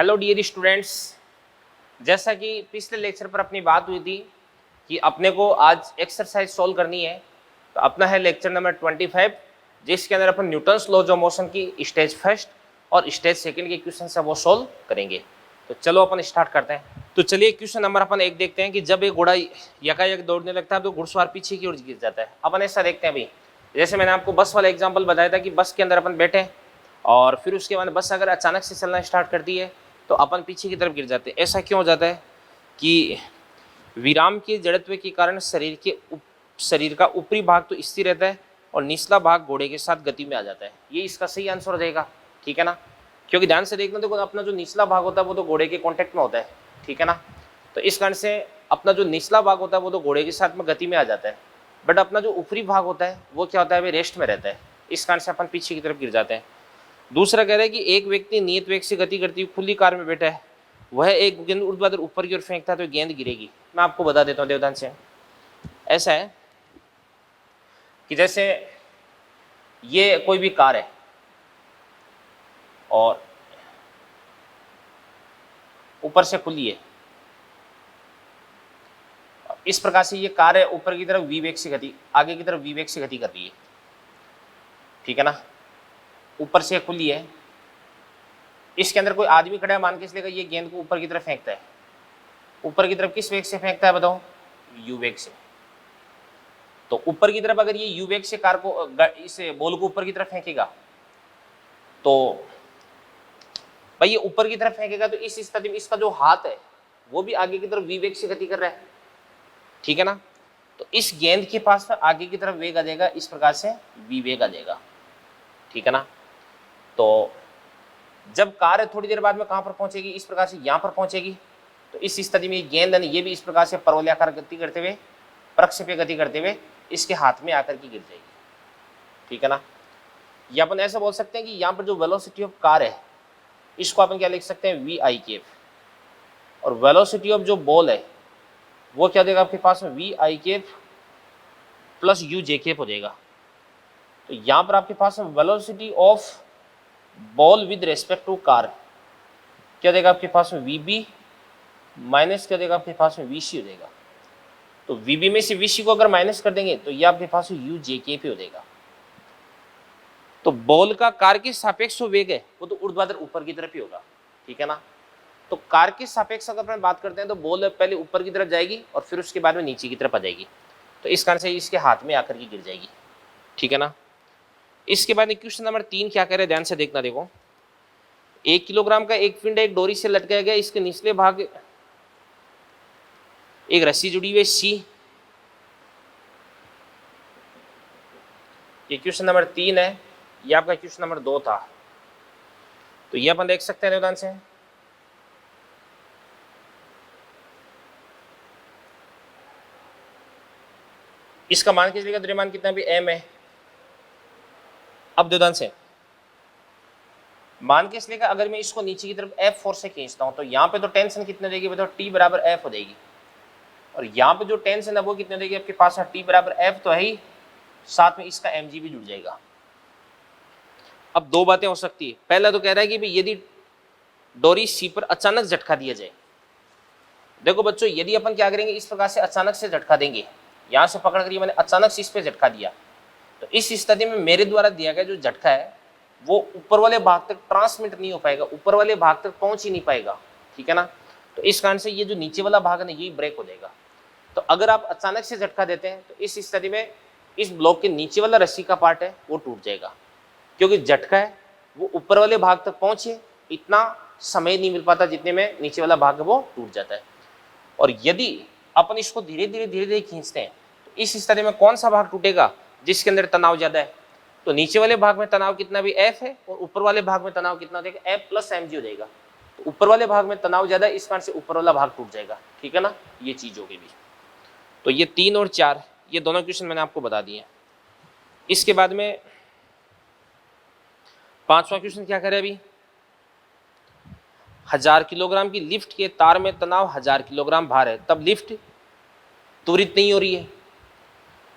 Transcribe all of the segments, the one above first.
Hello dear students, जैसा कि पिछले लेक्चर पर अपनी बात हुई थी कि अपने को आज एक्सरसाइज सॉल्व करनी है। तो अपना है लेक्चर नंबर 25, जिसके अंदर अपन न्यूटन्स लॉज ऑफ मोशन की स्टेज फर्स्ट और स्टेज सेकंड के क्वेश्चन है वो सॉल्व करेंगे। तो चलो अपन स्टार्ट करते हैं। तो चलिए क्वेश्चन नंबर अपन 1 देखते हैं कि जब एक घोड़ा यकायक दौड़ने लगता है तो घुड़सवार पीछे की ओर गिर जाता है। अपन ऐसा देखते हैं भाई, जैसे मैंने आपको बस वाला एग्जाम्पल बताया था कि बस के अंदर अपन बैठे और फिर उसके बाद बस अगर अचानक से चलना स्टार्ट करती है तो अपन पीछे की तरफ गिर जाते हैं। ऐसा क्यों हो जाता है कि विराम के जड़त्व के कारण शरीर का ऊपरी भाग तो स्थिर रहता है और निचला भाग घोड़े के साथ गति में आ जाता है। ये इसका सही आंसर हो जाएगा, ठीक है ना। क्योंकि ध्यान से देखना, देखो अपना जो निचला भाग होता है वो तो घोड़े के कांटेक्ट में होता है, ठीक है ना। तो इस कारण से अपना जो निचला भाग होता है वो तो घोड़े के साथ में गति में आ जाता है, बट अपना जो ऊपरी भाग होता है वो क्या होता है, वे रेस्ट में रहता है। इस कारण से अपन पीछे की तरफ गिर जाते हैं। दूसरा कह रहा है कि एक व्यक्ति नियत वेग से गति करती हुई खुली कार में बैठा है, वह एक गेंद ऊर्ध्वाधर ऊपर की ओर फेंकता है तो गेंद गिरेगी। मैं आपको बता देता हूँ देवदान से, ऐसा है कि जैसे ये कोई भी कार है और ऊपर से खुली है, इस प्रकार से ये कार है ऊपर की तरफ वी वेग से गति, आगे की तरफ वी वेग से गति कर रही है, ठीक है ना। ऊपर से खुली है, इसके अंदर कोई आदमी खड़ा है, मान के इसलिए ये गेंद को ऊपर की तरफ फेंकता है। ऊपर की तरफ किस वेग से फेंकता है बताओ, यू वेग से। तो ऊपर की तरफ अगर ये यू वेग से कार को, इस बॉल को ऊपर की तरफ फेंकेगा तो भाई ये ऊपर की तरफ फेंकेगा तो इस स्थिति में इसका जो हाथ है वो भी आगे की तरफ वी वेग से गति कर रहा है, ठीक है ना। तो इस गेंद के पास में आगे की तरफ वेग आ जाएगा, इस प्रकार से वी वेग आ जाएगा, ठीक है ना। तो जब कार थोड़ी देर बाद में कहां पर पहुंचेगी, इस प्रकार से यहां पर पहुंचेगी, तो इस स्थिति में गेंद ये भी इस प्रकार से परवलयाकार गति करते हुए, प्रक्षेपीय गति करते हुए इसके हाथ में आकर के गिर जाएगी, ठीक है ना। या अपन ऐसा बोल सकते हैं कि यहाँ पर जो वेलोसिटी ऑफ कार है इसको अपन क्या लिख सकते हैं, वी आई केफ, और वेलोसिटी ऑफ जो बॉल है वो क्या देगा आपके पास में, V I cap plus U J cap हो जाएगा। तो यहाँ पर आपके पास में velocity of ball with respect to car क्या देगा आपके पास में, वी बी माइनस क्या देगा आपके पास में, वी सी हो जाएगा। तो वी बी में से वी सी को अगर माइनस कर देंगे तो ये आपके पास यू जे के पे हो जाएगा। तो बॉल का कार के सापेक्ष जो वेग है वो तो ऊर्ध्वाधर ऊपर की तरफ ही होगा, ठीक है ना। तो कार के सापेक्ष अगर अपन बात करते हैं तो बॉल पहले ऊपर की तरफ जाएगी और फिर उसके बाद में नीचे की तरफ आ जाएगी, तो इस कारण से इसके हाथ में आकर के गिर जाएगी, ठीक है ना। इसके बाद क्वेश्चन नंबर 3 क्या कह रहे हैं, ध्यान से देखना। देखो 1 किलोग्राम का एक पिंड एक डोरी से लटकाया गया, इसके निचले भाग एक रस्सी जुड़ी हुई सी। ये क्वेश्चन नंबर 3 है, ये आपका क्वेश्चन नंबर 2 था। तो ये अपन देख सकते हैं देवदान से, इसका मान के चलिएगा द्रव्यमान कितना भी एम है। अब देवदान से मान के चलिएगा अगर मैं इसको नीचे की तरफ एफ फोर्स से खींचता हूं तो यहाँ पे तो टेंशन कितनी हो जाएगी बताओ, टी बराबर एफ हो जाएगी, और यहाँ पे जो टेंशन है वो कितनी हो जाएगी आपके पास, टी बराबर एफ तो है ही, साथ में इसका एम जी भी जुड़ जाएगा। अब दो बातें हो सकती है, पहला तो कह रहा है कि भाई यदि डोरी सी पर अचानक झटका दिया जाए, देखो बच्चों यदि अपन क्या करेंगे, इस प्रकार से अचानक से झटका देंगे, यहां से पकड़ कर मैंने अचानक से इस पे झटका दिया, तो इस स्थिति में मेरे द्वारा दिया गया जो झटका है वो ऊपर वाले भाग तक ट्रांसमिट नहीं हो पाएगा, ऊपर वाले भाग तक पहुंच ही नहीं पाएगा, ठीक है ना। तो इस कारण से ये जो नीचे वाला भाग है ना यही ब्रेक हो जाएगा। तो अगर आप अचानक से झटका देते हैं तो इस स्थिति में इस ब्लॉक के नीचे वाला रस्सी का पार्ट है वो टूट जाएगा, क्योंकि झटका है वो ऊपर वाले भाग तक पहुंचे इतना समय नहीं मिल पाता जितने में नीचे वाला भाग वो टूट जाता है। और यदि अपन इसको धीरे धीरे खींचते हैं तो इस स्थिति में कौन सा भाग टूटेगा, जिसके अंदर तनाव ज्यादा है। तो नीचे वाले भाग में तनाव कितना भी एफ है और ऊपर वाले भाग में तनाव कितना हो जाएगा, एफ प्लस एम जी हो जाएगा। तो ऊपर वाले भाग में तनाव ज्यादा है, इस कारण से ऊपर वाला भाग टूट जाएगा, ठीक है ना। ये चीज होगी भी। तो ये 3 और 4 ये दोनों क्वेश्चन मैंने आपको बता दिए। इसके बाद में 5वां क्वेश्चन क्या करे अभी, 1000 किलोग्राम की लिफ्ट के तार में तनाव 1000 किलोग्राम भार है, तब लिफ्ट त्वरित नहीं हो रही है,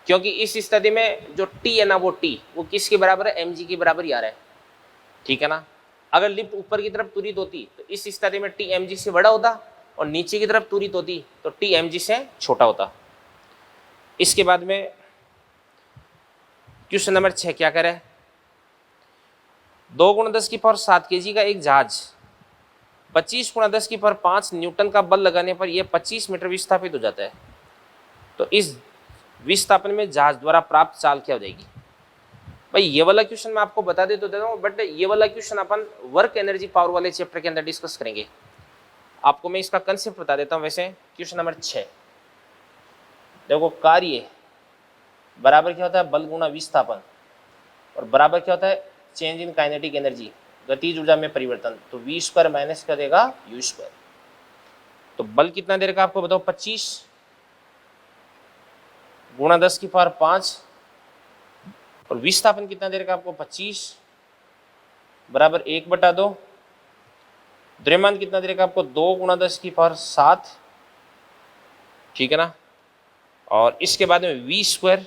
क्योंकि इस स्थिति में जो टी है ना वो टी वो किसके बराबर है, एम जी के बराबर ही आ रहा है, ठीक है ना। अगर लिफ्ट ऊपर की तरफ त्वरित होती तो इस स्थिति में टी एम जी से बड़ा होता, और नीचे की तरफ त्वरित होती तो टी एम जी से छोटा होता। इसके बाद में क्वेश्चन नंबर 6 क्या करे, 2 × 10⁻7 kg का एक जहाज 25 × 10⁻5 न्यूटन का बल लगाने पर यह 25 मीटर विस्थापित हो जाता है। तो इस विस्थापन में जहाज द्वारा प्राप्त चाल क्या हो जाएगी। भाई ये वाला क्वेश्चन मैं आपको बता दे तो देता हूँ, बट ये वाला क्वेश्चन अपन वर्क एनर्जी पावर वाले चैप्टर के अंदर डिस्कस करेंगे। आपको मैं इसका कंसेप्ट बता देता हूँ। वैसे क्वेश्चन नंबर 6 देखो, कार्य बराबर क्या होता है, बल गुणा विस्थापन, और बराबर क्या होता है, चेंज इन काइनेटिक एनर्जी, गतिज ऊर्जा में परिवर्तन। तो v² माइनस क्या देगा, u²। तो बल कितना देर का आपको बताओ, 25 × 10⁵ और विस्थापन कितना देर का आपको 25 बराबर 1/2। द्रव्यमान कितना देर का आपको 2 × 10⁻7, ठीक है ना। और इसके बाद में v²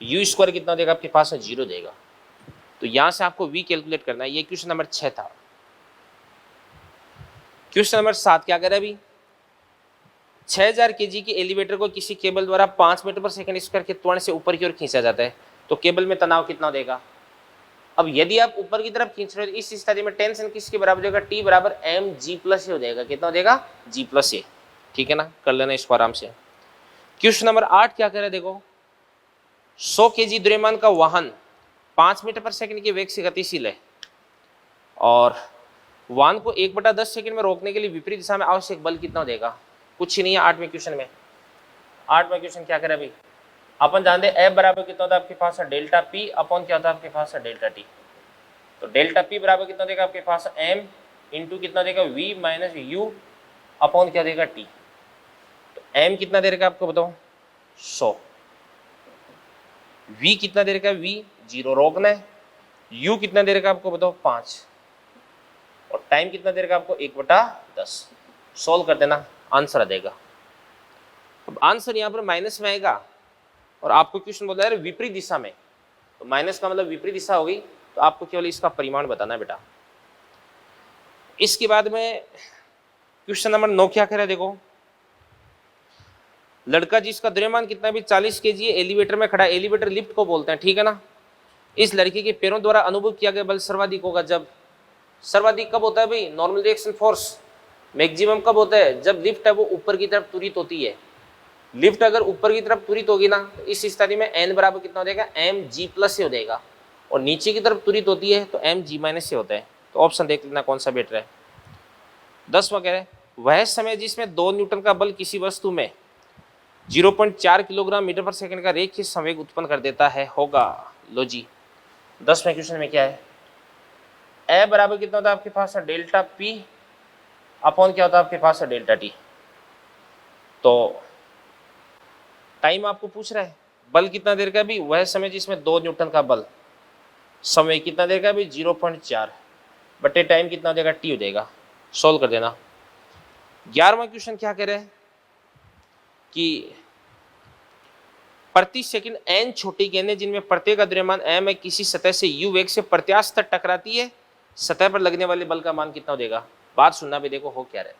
u² कितना देगा आपके पास में 0 देगा। तो यहां से आपको v कैलकुलेट करना है। ये क्वेश्चन नंबर 6 था। क्वेश्चन नंबर 7 क्या करे अभी, 6000 kg की एलिवेटर को किसी केबल द्वारा 5 मीटर/सेकंड के त्वरण से ऊपर की ओर खींचा जाता है, तो केबल में तनाव कितना देगा। अब यदि आप ऊपर की तरफ खींच रहे हो तो इस स्थिति में टेंशन किसके बराबर होगा, T बराबर mg+ हो जाएगा। कितना हो जाएगा, g+a, ठीक है ना। कर लेना इसको आराम से। क्वेश्चन नंबर 8 क्या कह रहे हैं, देखो 100 kg द्रव्यमान का वाहन 5 मीटर/सेकंड के वेग से गतिशील है, और वाहन को 1/10 सेकंड में रोकने के लिए विपरीत दिशा में आवश्यक बल कितना देगा। कुछ ही नहीं है 8वें क्वेश्चन में। 8वां क्वेश्चन क्या करे अभी, अपन जानते हैं F बराबर कितना होता है आपके पास है डेल्टा P अपॉन क्या होता है आपके पास है डेल्टा T। तो डेल्टा P बराबर कितना देगा आपके पास M इंटू कितना देगा V माइनस U अपॉन क्या देगा T। तो M कितना देगा आपको बताओ 100, V कितना देगा V 0 रोकना है, U कितना देगा आपको बताओ 5, और टाइम कितना देगा आपको 1/10। सोल्व कर देना, आंसर आ जाएगा। अब आंसर यहाँ पर माइनस में आएगा, और आपको क्वेश्चन बोला है विपरीत दिशा में, तो माइनस का मतलब विपरीत दिशा होगी। तो आपको केवल इसका परिमाण बताना है बेटा। इसके बाद में क्वेश्चन नंबर 9 क्या कह रहा है, देखो लड़का जिसका द्रव्यमान कितना भी 40 kg है, एलिवेटर में खड़ा है। एलिवेटर लिफ्ट को बोलते हैं, ठीक है ना। इस लड़के के पैरों द्वारा अनुभव किया गया बल सर्वाधिक होगा जब, सर्वाधिक कब होता है भाई, नॉर्मल रिएक्शन फोर्स मैक्सिमम कब होता है, जब लिफ्ट है वो ऊपर की तरफ त्वरित होती है। लिफ्ट अगर ऊपर की तरफ त्वरित होगी ना, तो इस स्थिति में n बराबर कितना हो जाएगा, mg+ से हो जाएगा, और नीचे की तरफ त्वरित होती है तो mg- से होता है। तो ऑप्शन देख लेना कौन सा बेटर है। 10वां कह रहे हैं, वह समय जिसमें 2 न्यूटन का बल किसी वस्तु में 0.4 किलोग्राम मीटर/सेकंड का रेखीय संवेग उत्पन्न कर देता है होगा। लो जी 10वें क्वेश्चन में क्या है, ए बराबर कितना होता है आपके पास है डेल्टा P अपॉन क्या होता है आपके पास है डेल्टा T। तो टाइम आपको पूछ रहा है, बल कितना देर का भी, वह समय जिसमें 2 न्यूटन का बल, समय कितना देर का भी 0.4 बटे टाइम कितना हो जाएगा T हो जाएगा। सोल्व कर देना। 11वां क्वेश्चन क्या कह रहे हैं कि प्रति सेकंड n छोटी गेंदें जिनमें प्रत्येक का द्रव्यमान m है किसी सतह से u वेग से प्रत्यास्थ तक टकराती है, सतह पर लगने वाले बल का मान कितना हो देगा। बात सुनना भी, देखो हो क्या रहा है।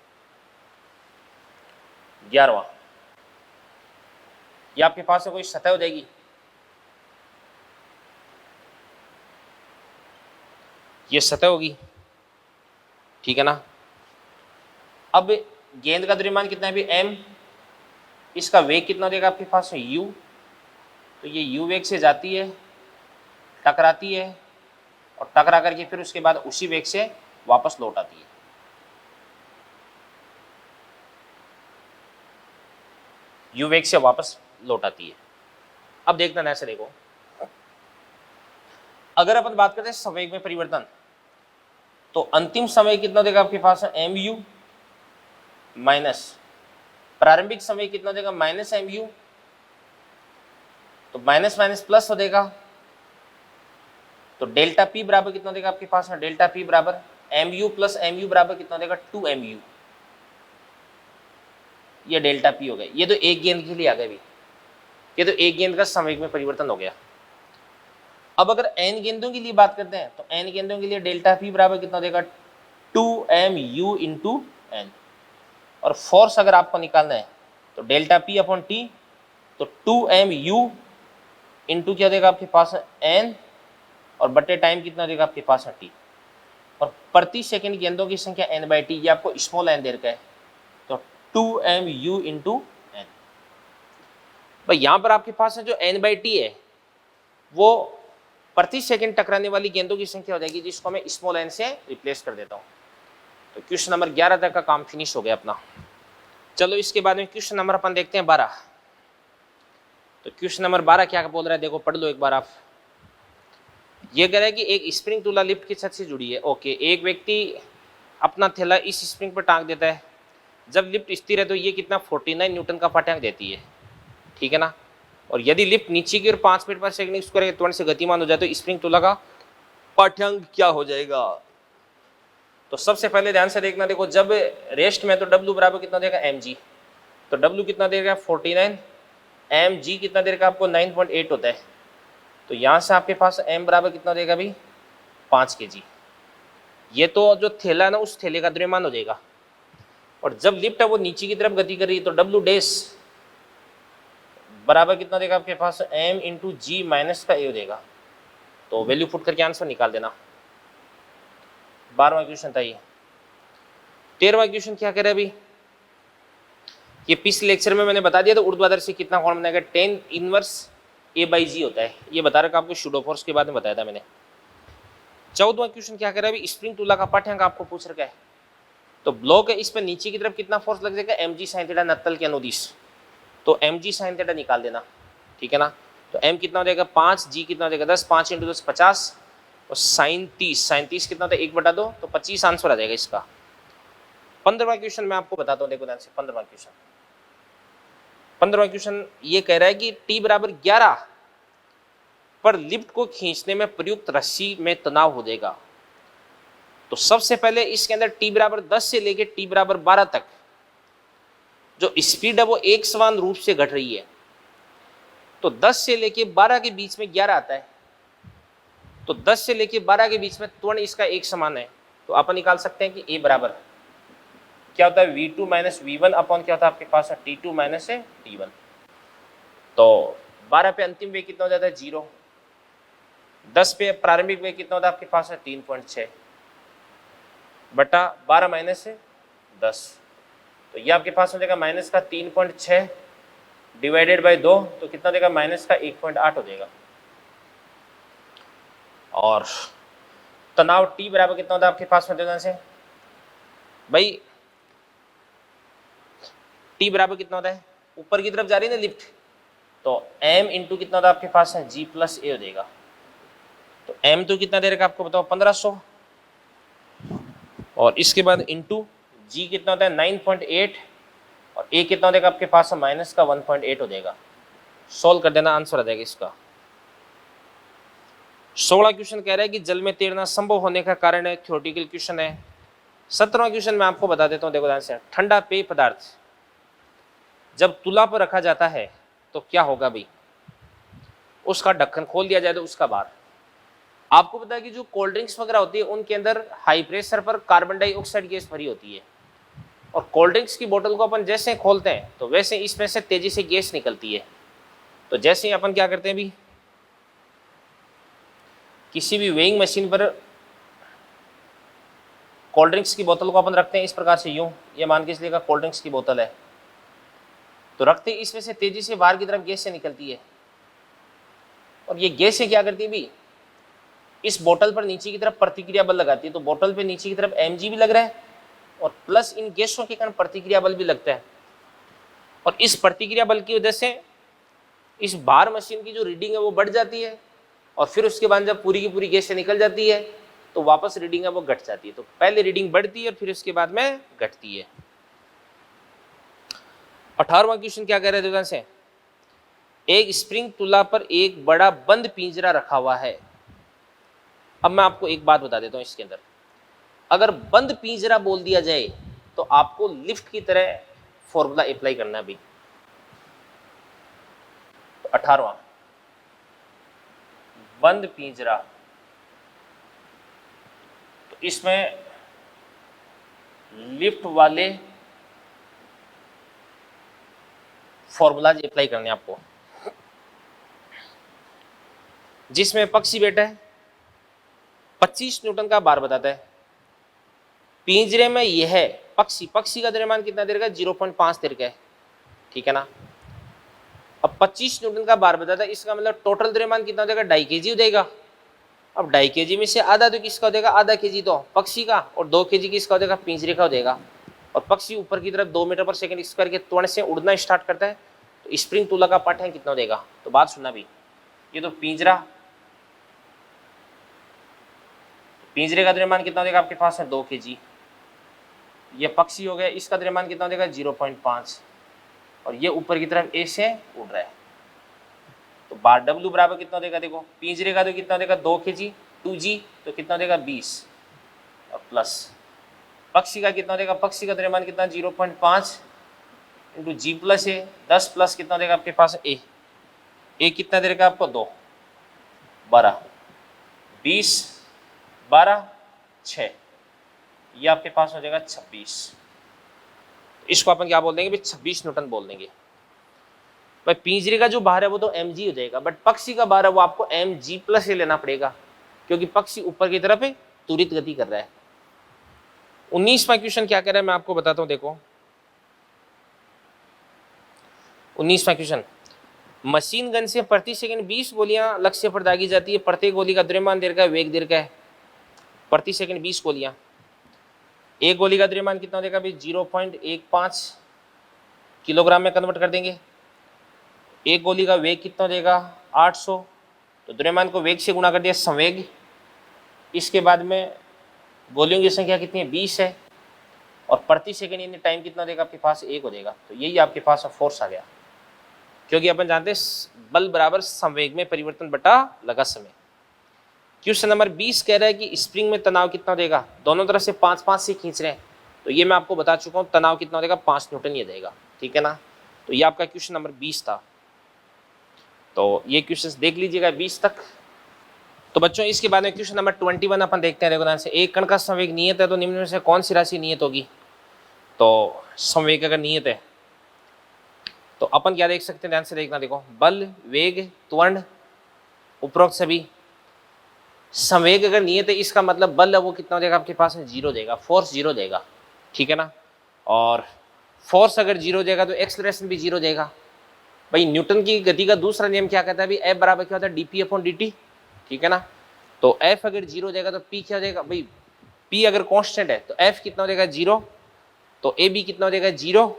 11वां, ये आपके पास से कोई सतह हो जाएगी, ये सतह होगी, ठीक है ना। अब गेंद का द्रव्यमान कितना है भी m, इसका वेग कितना देगा आपके पास में u, तो ये u वेग से जाती है, टकराती है, और टकरा करके फिर उसके बाद उसी वेग से वापस लौट आती है। u वेग से वापस लौट आती है। अब देखना ना, ऐसे देखो, अगर अपन बात करते हैं संवेग में परिवर्तन, तो अंतिम समय कितना देगा आपके पास है mu माइनस प्रारंभिक समय कितना देगा माइनस mu, तो माइनस माइनस प्लस हो देगा। तो डेल्टा P बराबर कितना देगा आपके पास है डेल्टा P बराबर mu प्लस mu बराबर कितना देगा 2mu। ये डेल्टा P हो गया। ये तो एक गेंद के लिए आ गया भी, ये तो एक गेंद का संवेग में परिवर्तन हो गया। अब अगर n गेंदों के लिए बात करते हैं तो n गेंदों के लिए डेल्टा पी बराबर कितना देगा 2mu इंटू एन। और फोर्स अगर आपको निकालना है तो डेल्टा पी अपॉन टी, तो 2mu इंटू क्या देगा आपके पास n, और बटे टाइम कितना देगा आपके पास है टी। और प्रति सेकंड गेंदों की संख्या n बाई टी, ये आपको स्मॉल n दे रखा है, तो 2mu इंटू एन। भाई यहाँ पर आपके पास है जो n बाई टी है वो प्रति सेकंड टकराने वाली गेंदों की संख्या हो जाएगी, जिसको मैं स्मॉल n से रिप्लेस कर देता हूँ। तो क्वेश्चन नंबर 11 तक का काम फिनिश हो गया अपना। चलो इसके बाद में क्वेश्चन नंबर अपन देखते हैं 12। तो क्वेश्चन नंबर 12 क्या बोल रहा है, देखो पढ़ लो एक बार आप। ये कह रहा है कि एक स्प्रिंग तुला लिफ्ट की छत से जुड़ी है। ओके, एक व्यक्ति अपना थैला इस स्प्रिंग पर टांग देता है। जब लिफ्ट स्थिर है तो ये कितना 49 न्यूटन का पाठ्यांक देती है, ठीक है ना। और यदि लिफ्ट नीचे की ओर 5 मीटर पर सेकंड स्क्वायर के त्वरण से गतिमान हो जाए तो स्प्रिंग तुला का पाठ्यांक क्या हो जाएगा। तो सबसे पहले ध्यान से देखना, देखो जब रेस्ट में तो W बराबर कितना देगा mg, तो W कितना देगा 49, mg कितना देगा आपको 9.8 होता है। तो यहाँ से आपके पास m बराबर कितना देगा भाई 5 kg। ये तो जो थैला है ना उस थैले का द्रव्यमान हो जाएगा। और जब लिफ्ट है वो नीचे की तरफ गति कर रही है तो W डैश बराबर कितना देगा आपके पास m इंटू जी माइनस का a हो जाएगा। तो वैल्यू पुट करके आंसर निकाल देना। 12वां क्वेश्चन था ये। 13वां क्वेश्चन क्या कह रहा है अभी, ये पिछले लेक्चर में मैंने बता दिया था ऊर्ध्वाधर से कितना कोण बनेगा, 10 इनवर्स a/g होता है। ये बता रखा आपको शूडो फोर्स के बाद में बताया था मैंने। 14वां क्वेश्चन क्या कह रहा है अभी, स्प्रिंग तुला का पाठ्यांक आपको पूछ रखा है। तो ब्लॉक है, इस पर नीचे की तरफ कितना फोर्स लग जाएगा mg sin थीटा नत्तल के अनुदिश। तो mg sin थीटा निकाल देना, ठीक है ना। तो m कितना हो जाएगा 5, g कितना हो जाएगा 10, 5 × 10 50, और साइन 30 कितना होता है 1/2, तो 25 आंसर आ जाएगा इसका। 15वां क्वेश्चन मैं आपको बताता हूँ, देखो ध्यान से। 15वां क्वेश्चन ये कह रहा है कि t बराबर 11 पर लिफ्ट को खींचने में प्रयुक्त रस्सी में तनाव हो जाएगा। तो सबसे पहले इसके अंदर t बराबर 10 से लेके t बराबर 12 तक जो स्पीड है वो एक समान रूप से घट रही है। तो 10 से लेके 12 के बीच में 11 आता है, तो 10 से लेके 12 के बीच में त्वरण इसका एक समान है। तो अपन निकाल सकते हैं कि a बराबर क्या होता है v2 माइनस v1 अपॉन क्या होता है आपके पास है t2 माइनस t1। तो 12 पे अंतिम वेग कितना हो जाता है 0, 10 पे प्रारंभिक वेग कितना होता है आपके पास है 3.6 बटा 12 माइनस 10। तो ये आपके पास हो जाएगा माइनस का 3.6 डिवाइडेड बाई 2, तो कितना देगा माइनस का 1.8 हो जाएगा। और तनाव T बराबर कितना होता है आपके पास में से भाई, T बराबर कितना होता है, ऊपर की तरफ जा रही है ना लिफ्ट, तो m इंटू कितना होता है आपके पास है g प्लस a हो जाएगा। तो m तो कितना दे रखा आपको बताओ 1500, और इसके बाद इंटू g कितना होता है 9.8, और a कितना हो जाएगा आपके पास है माइनस का 1.8 हो जाएगा। सोल्व कर देना, आंसर आ जाएगा इसका। 16वां क्वेश्चन कह रहा है कि जल में तैरना संभव होने का कारण है, थ्योरेटिकल क्वेश्चन है। 17वां क्वेश्चन मैं आपको बता देता हूँ, देखो ध्यान से। ठंडा पेय पदार्थ जब तुला पर रखा जाता है तो क्या होगा भाई, उसका ढक्कन खोल दिया जाए तो उसका भार। आपको पता है कि जो कोल्ड ड्रिंक्स वगैरह होती है उनके अंदर हाई प्रेशर पर कार्बन डाइऑक्साइड गैस भरी होती है, और कोल्ड ड्रिंक्स की बोतल को अपन जैसे खोलते हैं तो वैसे इसमें से तेजी से गैस निकलती है। तो जैसे ही अपन क्या करते हैं भी, किसी भी वेइंग मशीन पर कोल्ड ड्रिंक्स की बोतल को अपन रखते हैं इस प्रकार से, यूं ये मान के इसलिए कोल्ड ड्रिंक्स की बोतल है, तो रखते ही इसमें से तेजी से बाहर की तरफ गैस से निकलती है। और ये गैस से क्या करती है भी, इस बोतल पर नीचे की तरफ प्रतिक्रिया बल लगाती है। तो बोतल पे नीचे की तरफ mg भी लग रहा है, और प्लस इन गैसों के कारण प्रतिक्रिया बल भी लगता है। और इस प्रतिक्रिया बल की वजह से इस बार मशीन की जो रीडिंग है वो बढ़ जाती है, और फिर उसके बाद जब पूरी की पूरी गैस से निकल जाती है तो वापस रीडिंग है वो घट जाती है। तो पहले रीडिंग बढ़ती है और फिर उसके बाद में घटती है। 18वां क्वेश्चन क्या कह रहे थे से, एक स्प्रिंग तुला पर एक बड़ा बंद पिंजरा रखा हुआ है। अब मैं आपको एक बात बता देता हूं, इसके अंदर अगर बंद पिंजरा बोल दिया जाए तो आपको लिफ्ट की तरह फॉर्मूला अप्लाई करना है भी। तो 18वां बंद पिंजरा, तो इसमें लिफ्ट वाले फॉर्मूलाज अप्लाई करने आपको, जिसमें पक्षी बैठा है 25 न्यूटन का बार बताता है, पिंजरे में यह है पक्षी का द्रव्यमान कितना दे रखा है 0.5 दे रखा है, ठीक है ना। अब 25 न्यूटन का बार बताता है, इसका मतलब टोटल द्रव्यमान कितना हो जाएगा 2.5 kg हो जाएगा। अब 2.5 kg में से आधा तो किसका हो जाएगा, आधा kg तो पक्षी का, और 2 kg किसका हो जाएगा, पिंजरे का हो जाएगा। और पक्षी ऊपर की तरफ 2 मीटर पर सेकंड स्क्वायर के त्वरण से उड़ना स्टार्ट करता है, तो स्प्रिंग तुला का पाठ है कितना हो जाएगा। तो बात सुनना भी, ये तो पिंजरे का द्रव्यमान कितना हो जाएगा आपके पास है 2 kg। ये पक्षी हो गया, इसका द्रव्यमान कितना हो जाएगा 0.5, और ये ऊपर की तरफ ए से उड़ रहा है, तो बार डब्ल्यू बराबर कितना देगा, देखो पिंजरे का तो कितना देगा 2 kg 2g, तो कितना देगा 20, और प्लस पक्षी का कितना देगा, पक्षी का द्रव्यमान कितना 0.5 इंटू जी प्लस ए 10 प्लस कितना देगा आपके पास ए कितना देगा आपको 2 12 20 12 6, ये आपके पास हो जाएगा 26। इसको अपन क्या बोल देंगे भाई 26 न्यूटन बोल देंगे। भाई पिंजरे का जो भार है वो तो mg हो जाएगा, बट पक्षी का भार है वो आपको mg प्लस ए लेना पड़ेगा, क्योंकि पक्षी ऊपर की तरफ त्वरित गति कर रहा है। 19वां क्वेश्चन क्या कह रहा है मैं आपको बताता हूं, देखो 19वां क्वेश्चन, मशीन गन से प्रति सेकंड 20 गोलियां लक्ष्य पर दागी जाती है, प्रत्येक गोली का द्रव्यमान दीर्घ है, वेग दीर्घ है, प्रति सेकंड 20 गोलियां, एक गोली का द्रव्यमान कितना देगा भाई 0.15 किलोग्राम में कन्वर्ट कर देंगे, एक गोली का वेग कितना देगा 800, तो द्रव्यमान को वेग से गुणा कर दिया संवेग, इसके बाद में गोलियों की संख्या कितनी है 20 है, और प्रति सेकंड यानी टाइम कितना देगा आपके पास 1 हो जाएगा, तो यही आपके पास फोर्स आ गया, क्योंकि अपन जानते हैं बल बराबर संवेग में परिवर्तन बटा लगा समय। क्वेश्चन नंबर 20 कह रहा है कि स्प्रिंग में तनाव कितना देगा, दोनों तरफ से 5-5 से खींच रहे हैं, तो ये मैं आपको बता चुका हूँ तनाव कितना देगा 5 न्यूटन ये देगा, ठीक है ना। तो ये आपका क्वेश्चन नंबर 20 था, तो ये क्वेश्चन देख लीजिएगा 20 तक। तो बच्चों इसके बाद में क्वेश्चन नंबर 21 अपन देखते हैं, देखो से एक कण का संवेग नियत है, तो निम्न में से कौन सी राशि नियत होगी। तो संवेग अगर नियत है तो अपन क्या देख सकते हैं, ध्यान से देखना, देखो बल वेग त्वरण उपरोक्त सभी, संवेग अगर नियत है इसका मतलब बल है वो कितना हो जाएगा आपके पास में 0 देगा, फोर्स 0 देगा, ठीक है ना। और फोर्स अगर 0 देगा तो एक्सेलरेशन भी 0 देगा। भाई न्यूटन की गति का दूसरा नियम क्या कहता है, भाई एफ बराबर क्या होता है dp अपॉन dt, ठीक है ना। तो एफ अगर 0 देगा तो p क्या हो जाएगा, भाई p अगर कांस्टेंट है तो एफ कितना हो जाएगा 0, तो ए बी कितना हो जाएगा 0,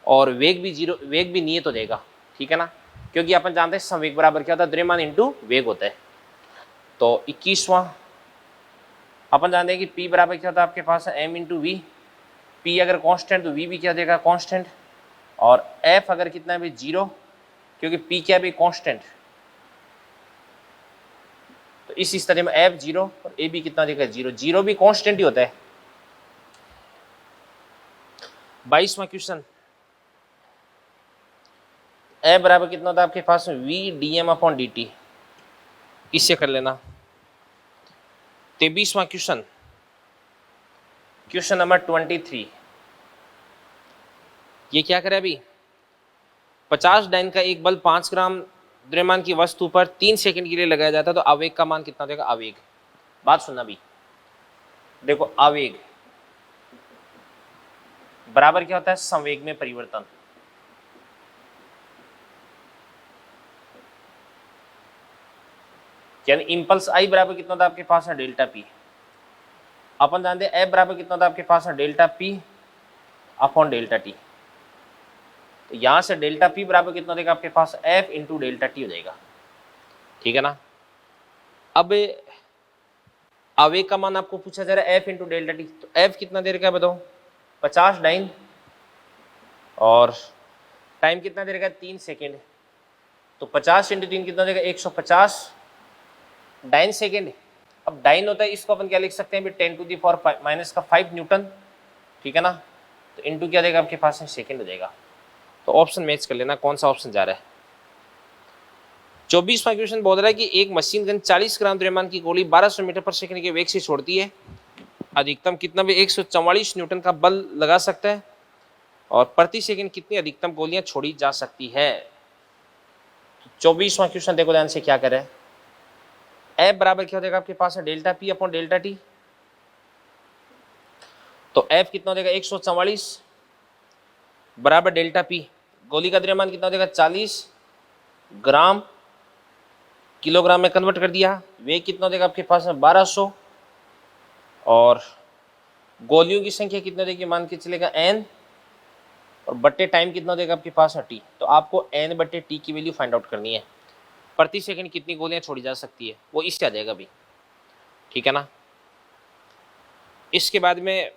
और वेग भी 0, वेग भी नियत हो जाएगा, ठीक है ना, क्योंकि अपन जानते हैं संवेग बराबर क्या होता है द्रव्यमान इंटू वेग होता है। तो 21वां अपन जानते हैं कि P बराबर क्या होता है आपके पास m इंटू वी, P अगर कांस्टेंट तो V भी क्या देगा कांस्टेंट, और F अगर कितना है भाई 0, क्योंकि P क्या है भाई कांस्टेंट, तो इस स्थिति में F 0 और A भी कितना देगा 0, 0 भी कांस्टेंट ही होता है। 22वां क्वेश्चन, F बराबर कितना होता है आपके पास V dm अपॉन dt, इससे कर लेना। 23वां क्वेश्चन, क्वेश्चन नंबर 23, ये क्या करे अभी, 50 डाइन का एक बल 5 ग्राम द्रव्यमान की वस्तु पर 3 सेकंड के लिए लगाया जाता है, तो आवेग का मान कितना देगा, आवेग, बात सुनना भी, देखो आवेग बराबर क्या होता है संवेग में परिवर्तन, यानी इंपल्स आई बराबर कितना था आपके पास है डेल्टा पी, अपन जानते हैं एफ बराबर कितना था आपके पास है delta P upon delta T, तो यहां से डेल्टा पी बराबर कितना देगा आपके पास एफ इंटू डेल्टा टी हो जाएगा, ठीक है ना। अब आवेग का मान आपको पूछा जा रहा है एफ इंटू डेल्टा टी, तो एफ कितना दे रखा है बताओ 50 डाइन, और टाइम कितना दे रखा है 3 सेकेंड, तो 50 इंटू 3 कितना देगा 150 डाइन सेकेंड। अब डाइन होता है इसको अपन क्या लिख सकते हैं 10 टू दी पावर माइनस का 5 न्यूटन, ठीक है ना, तो इंटू क्या देगा आपके पास में सेकेंड हो जाएगा। तो ऑप्शन मैच कर लेना कौन सा ऑप्शन जा रहा है। 24वां क्वेश्चन बोल रहा है कि एक मशीन गन 40 ग्राम द्रव्यमान की गोली 1200 मीटर पर सेकंड के वेग से छोड़ती है, अधिकतम कितना भी 144 न्यूटन का बल लगा सकता है और प्रति सेकंड कितनी अधिकतम गोलियां छोड़ी जा सकती है। 24वां क्वेश्चन देखो ध्यान से क्या करे। एफ बराबर क्या हो जाएगा आपके पास है delta P upon delta T. तो एफ कितना हो जाएगा 144 बराबर डेल्टा पी, गोली का द्रव्यमान कितना हो जाएगा 40 ग्राम, किलोग्राम में कन्वर्ट कर दिया, वेग कितना हो जाएगा आपके पास है 1200 और गोलियों की संख्या कितना देगी मान के चलेगा n और बट्टे टाइम कितना देगा आपके पास है t। तो आपको n बट्टे t की वैल्यू फाइंड आउट करनी है, प्रति सेकंड कितनी गोलियां छोड़ी जा सकती है वो इससे आ जाएगा अभी, ठीक है ना। इसके बाद में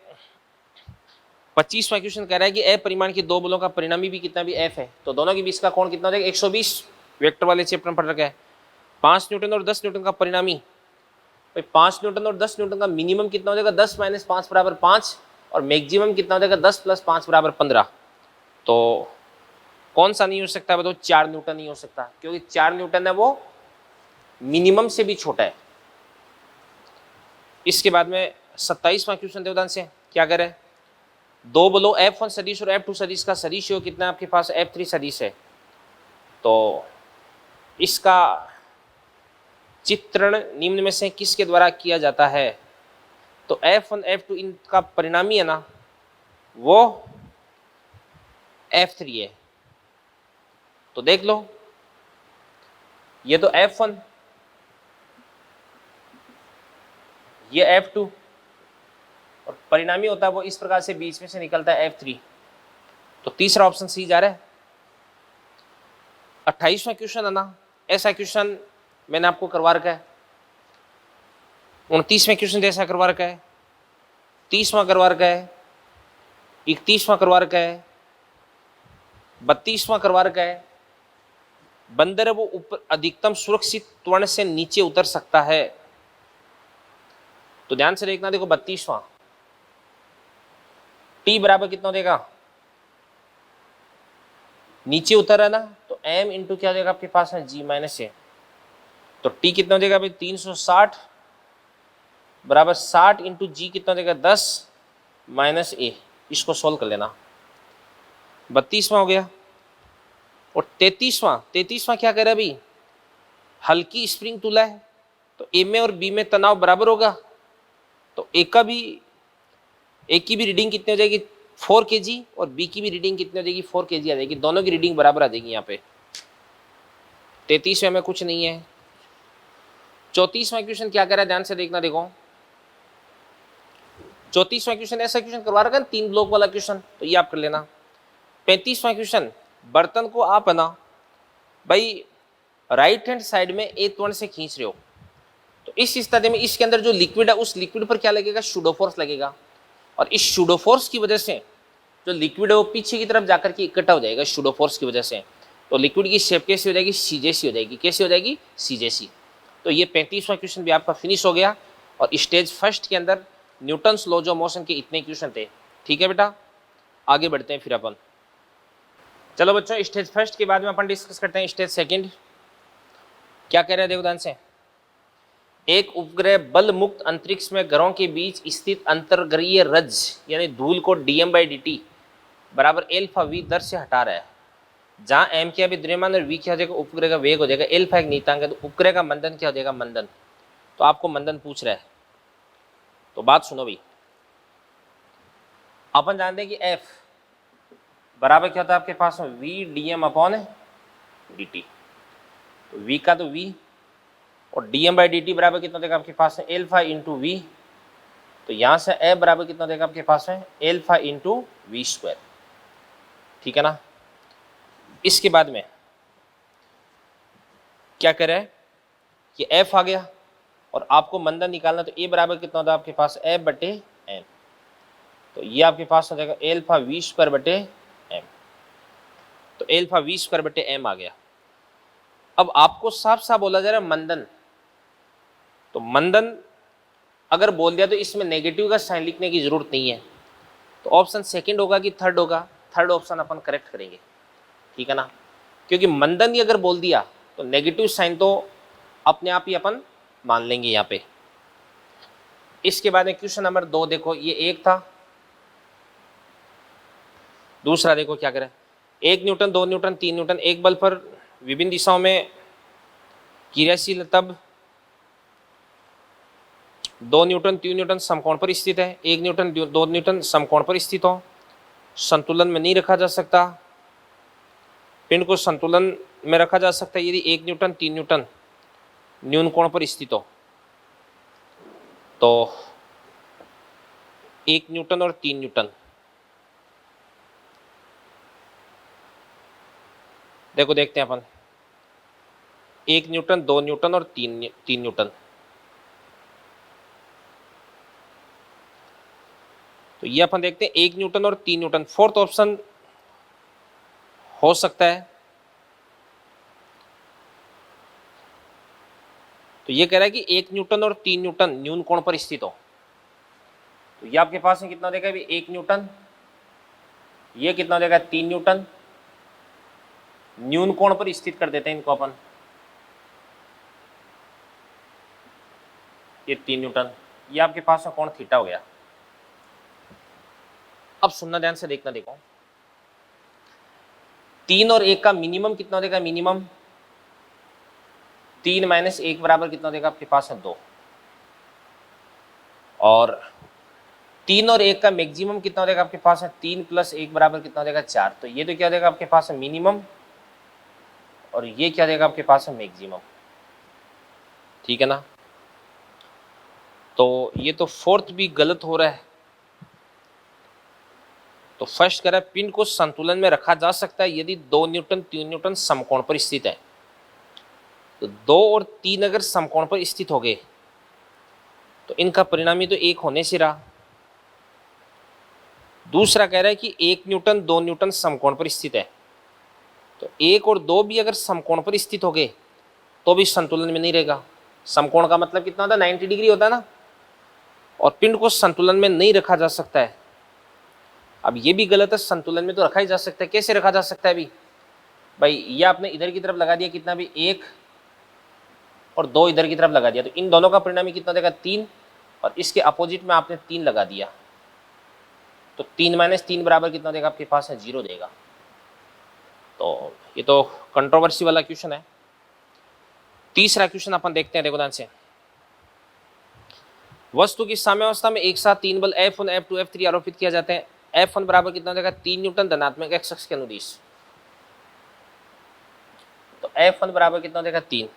25वां क्वेश्चन कह रहा है कि f परिमाण के दो बलों का परिणामी भी कितना भी f है, तो दोनों के बीच का कोण कितना हो जाएगा 120, वेक्टर वाले चैप्टर में पढ़ रखा है। 5 न्यूटन और 10 न्यूटन का परिणामी, भाई 5 न्यूटन और 10 न्यूटन का मिनिमम कितना हो जाएगा 10 माइनस 5 बराबर 5 और मैक्सिमम कितना हो जाएगा 10 प्लस 5 बराबर 15। तो कौन सा नहीं हो सकता बताओ, 4 न्यूटन नहीं हो सकता, क्योंकि 4 न्यूटन है वो मिनिमम से भी छोटा है। इसके बाद में 27वां क्वेश्चन देवदान से क्या करे, दो बलों F1 सदिश और F2 सदिश का सदिश योग कितना आपके पास F3 सदिश है, तो इसका चित्रण निम्न में से किसके द्वारा किया जाता है। तो F1 F2 इनका परिणामी है ना वो F3 है, तो देख लो ये तो F1 ये F2 और परिणामी होता है वो इस प्रकार से बीच में से निकलता है F3, तो तीसरा ऑप्शन सी जा रहा है। 28वां क्वेश्चन है ना, ऐसा क्वेश्चन मैंने आपको करवा रखा है। 29वें क्वेश्चन जैसा करवा रखा है, 30वां करवा रखा है, 31वां करवा रखा है, 32वां करवा रखा है। बंदर है वो ऊपर अधिकतम सुरक्षित त्वरण से नीचे उतर सकता है, तो ध्यान से देखना, देखो 32वां टी बराबर कितना देगा, नीचे उतर है ना तो m इंटू क्या देगा आपके पास है g माइनस ए, तो टी कितना देगा भाई 360 बराबर 60 इंटू जी कितना देगा 10 माइनस ए, इसको सोल्व कर लेना। 32वां हो गया। और 33वां क्या कह रहा है अभी, हल्की स्प्रिंग तुला है तो ए में और बी में तनाव बराबर होगा, तो ए की भी रीडिंग कितनी हो जाएगी 4 kg और बी की भी रीडिंग कितनी हो जाएगी 4 kg आ जाएगी, दोनों की रीडिंग बराबर आ जाएगी यहाँ पे। 33वें में कुछ नहीं है। 34वां क्वेश्चन क्या कह रहा है ध्यान से देखना, देखो 34वां क्वेश्चन ऐसा क्वेश्चन करवा रखा है 3 ब्लॉक वाला क्वेश्चन, तो ये आप कर लेना। 35वां क्वेश्चन, बर्तन को आप है ना भाई राइट हैंड साइड में ए त्वरण से खींच रहे हो, तो इस स्थिति में इसके अंदर जो लिक्विड है उस लिक्विड पर क्या लगेगा, सूडो फोर्स लगेगा, और इस सूडो फोर्स की वजह से जो लिक्विड है वो पीछे की तरफ जाकर के इकट्ठा हो जाएगा सूडो फोर्स की वजह से, तो लिक्विड की शेप कैसी हो जाएगी, सी जैसी हो जाएगी। कैसी हो जाएगी, सी जैसी। तो ये 35वां क्वेश्चन भी आपका फिनिश हो गया, और स्टेज फर्स्ट के अंदर न्यूटन्स लॉज ऑफ मोशन के इतने क्वेश्चन थे। ठीक है बेटा, आगे बढ़ते हैं फिर अपन। चलो बच्चों, स्टेज फर्स्ट के बाद में अपन डिस्कस करते हैं स्टेज सेकंड। क्या कह रहे हैं देखो ध्यान से, एक उपग्रह बल मुक्त अंतरिक्ष में ग्रहों के बीच स्थित अंतर्ग्रहीय रज यानी धूल को dm/dt बराबर एल्फा v दर से हटा रहा है, जहां m क्या भी द्रव्यमान और v क्या हो जाएगा उपग्रह का वेग हो जाएगा, एल्फा एक नीतांक है, तो उपग्रह का मंदन क्या हो जाएगा, मंदन। तो आपको मंदन पूछ रहा है, तो बात सुनो भाई। अपन जानते हैं कि f बराबर क्या होता है आपके पास में v dm/dt, तो v का तो v और dm/dt बराबर कितना देगा आपके पास है एल्फा इंटू वी, तो यहां से f बराबर कितना देगा आपके पास है एल्फा इंटू वी स्क्वायर। ठीक है ना। इसके बाद में क्या करे कि f आ गया और आपको मंदन निकालना, तो a बराबर कितना होता है आपके पास f बटे m, तो ये आपके पास हो जाएगा एल्फा वी स्क्वायर बटे m, तो एल्फा वी स्क्वायर बटे m आ गया। अब आपको साफ साफ बोला जा रहा है मंदन, तो मंदन अगर बोल दिया तो इसमें नेगेटिव का साइन लिखने की जरूरत नहीं है, तो ऑप्शन सेकंड होगा कि थर्ड होगा, थर्ड ऑप्शन अपन करेक्ट करेंगे। ठीक है ना, क्योंकि मंदन ही अगर बोल दिया तो नेगेटिव साइन तो अपने आप ही अपन मान लेंगे यहाँ पे। इसके बाद में क्वेश्चन नंबर 2 देखो, ये 1 था, दूसरा देखो क्या करें। 1 न्यूटन, 2 न्यूटन, 3 न्यूटन एक बल पर विभिन्न दिशाओं में क्रियाशील, तब 2 न्यूटन, 3 न्यूटन समकोण पर स्थित है। 1 न्यूटन, 2 न्यूटन समकोण पर स्थित हो, संतुलन में नहीं रखा जा सकता। पिंड को संतुलन में रखा जा सकता है यदि 1 न्यूटन, 3 न्यूटन न्यून कोण पर स्थित हो। तो 1 न्यूटन और 3 न्यूटन, देखो देखते हैं अपन। 1 न्यूटन, 2 न्यूटन और 3 न्यूटन। तो ये अपन देखते हैं 1 न्यूटन और 3 न्यूटन, फोर्थ ऑप्शन हो सकता है। तो ये कह रहा है कि 1 न्यूटन और 3 न्यूटन न्यून कोण पर स्थित हो। तो ये आपके पास में कितना देगा अभी, 1 न्यूटन, ये कितना देगा 3 न्यूटन, न्यून कोण पर स्थित कर देते हैं इनको अपन। ये 3 न्यूटन, ये आपके पास में कोण थीटा हो गया। अब सुनना ध्यान से, देखना, देखो 3 और 1 का मिनिमम कितना देगा, मिनिमम 3 - 1 बराबर कितना देगा आपके पास है 2, और 3 और 1 का मैक्सिमम कितना देगा आपके पास है 3 + 1 बराबर कितना देगा 4। तो ये तो क्या देगा आपके पास है मिनिमम, और ये क्या देगा आपके पास है मैक्सिमम, ठीक है ना। तो ये तो फोर्थ भी गलत हो रहा है। तो फर्स्ट कह रहा है पिंड को संतुलन में रखा जा सकता है यदि 2 न्यूटन, 3 न्यूटन समकोण पर स्थित है। तो 2 और 3 अगर समकोण पर स्थित हो गए तो इनका परिणामी तो 1 होने से रहा। दूसरा कह रहा है कि 1 न्यूटन, 2 न्यूटन समकोण पर स्थित है। तो 1 और 2 भी अगर समकोण पर स्थित हो गए तो भी संतुलन में नहीं रहेगा। समकोण का मतलब कितना होता है, 90 डिग्री होता है ना। और पिंड को संतुलन में नहीं रखा जा सकता है। अब ये भी गलत है, संतुलन में तो रखा ही जा सकता है। कैसे रखा जा सकता है अभी भाई, ये आपने इधर की तरफ लगा दिया कितना भी, 1 और 2 इधर की तरफ लगा दिया, तो इन दोनों का परिणामी कितना देगा 3, और इसके अपोजिट में आपने 3 लगा दिया, तो 3 - 3 बराबर कितना देगा आपके पास है 0 देगा। तो ये तो कंट्रोवर्सी वाला क्वेश्चन है। तीसरा क्वेश्चन अपन देखते हैं, देखो ध्यान से। वस्तु की साम्यावस्था में एक साथ 3 बल F1, F2, F3 आरोपित किया जाते हैं। F1 बराबर कितना देगा 3 न्यूटन धनात्मक x अक्ष के अनुदिश। तो F1 बराबर कितना देगा 3,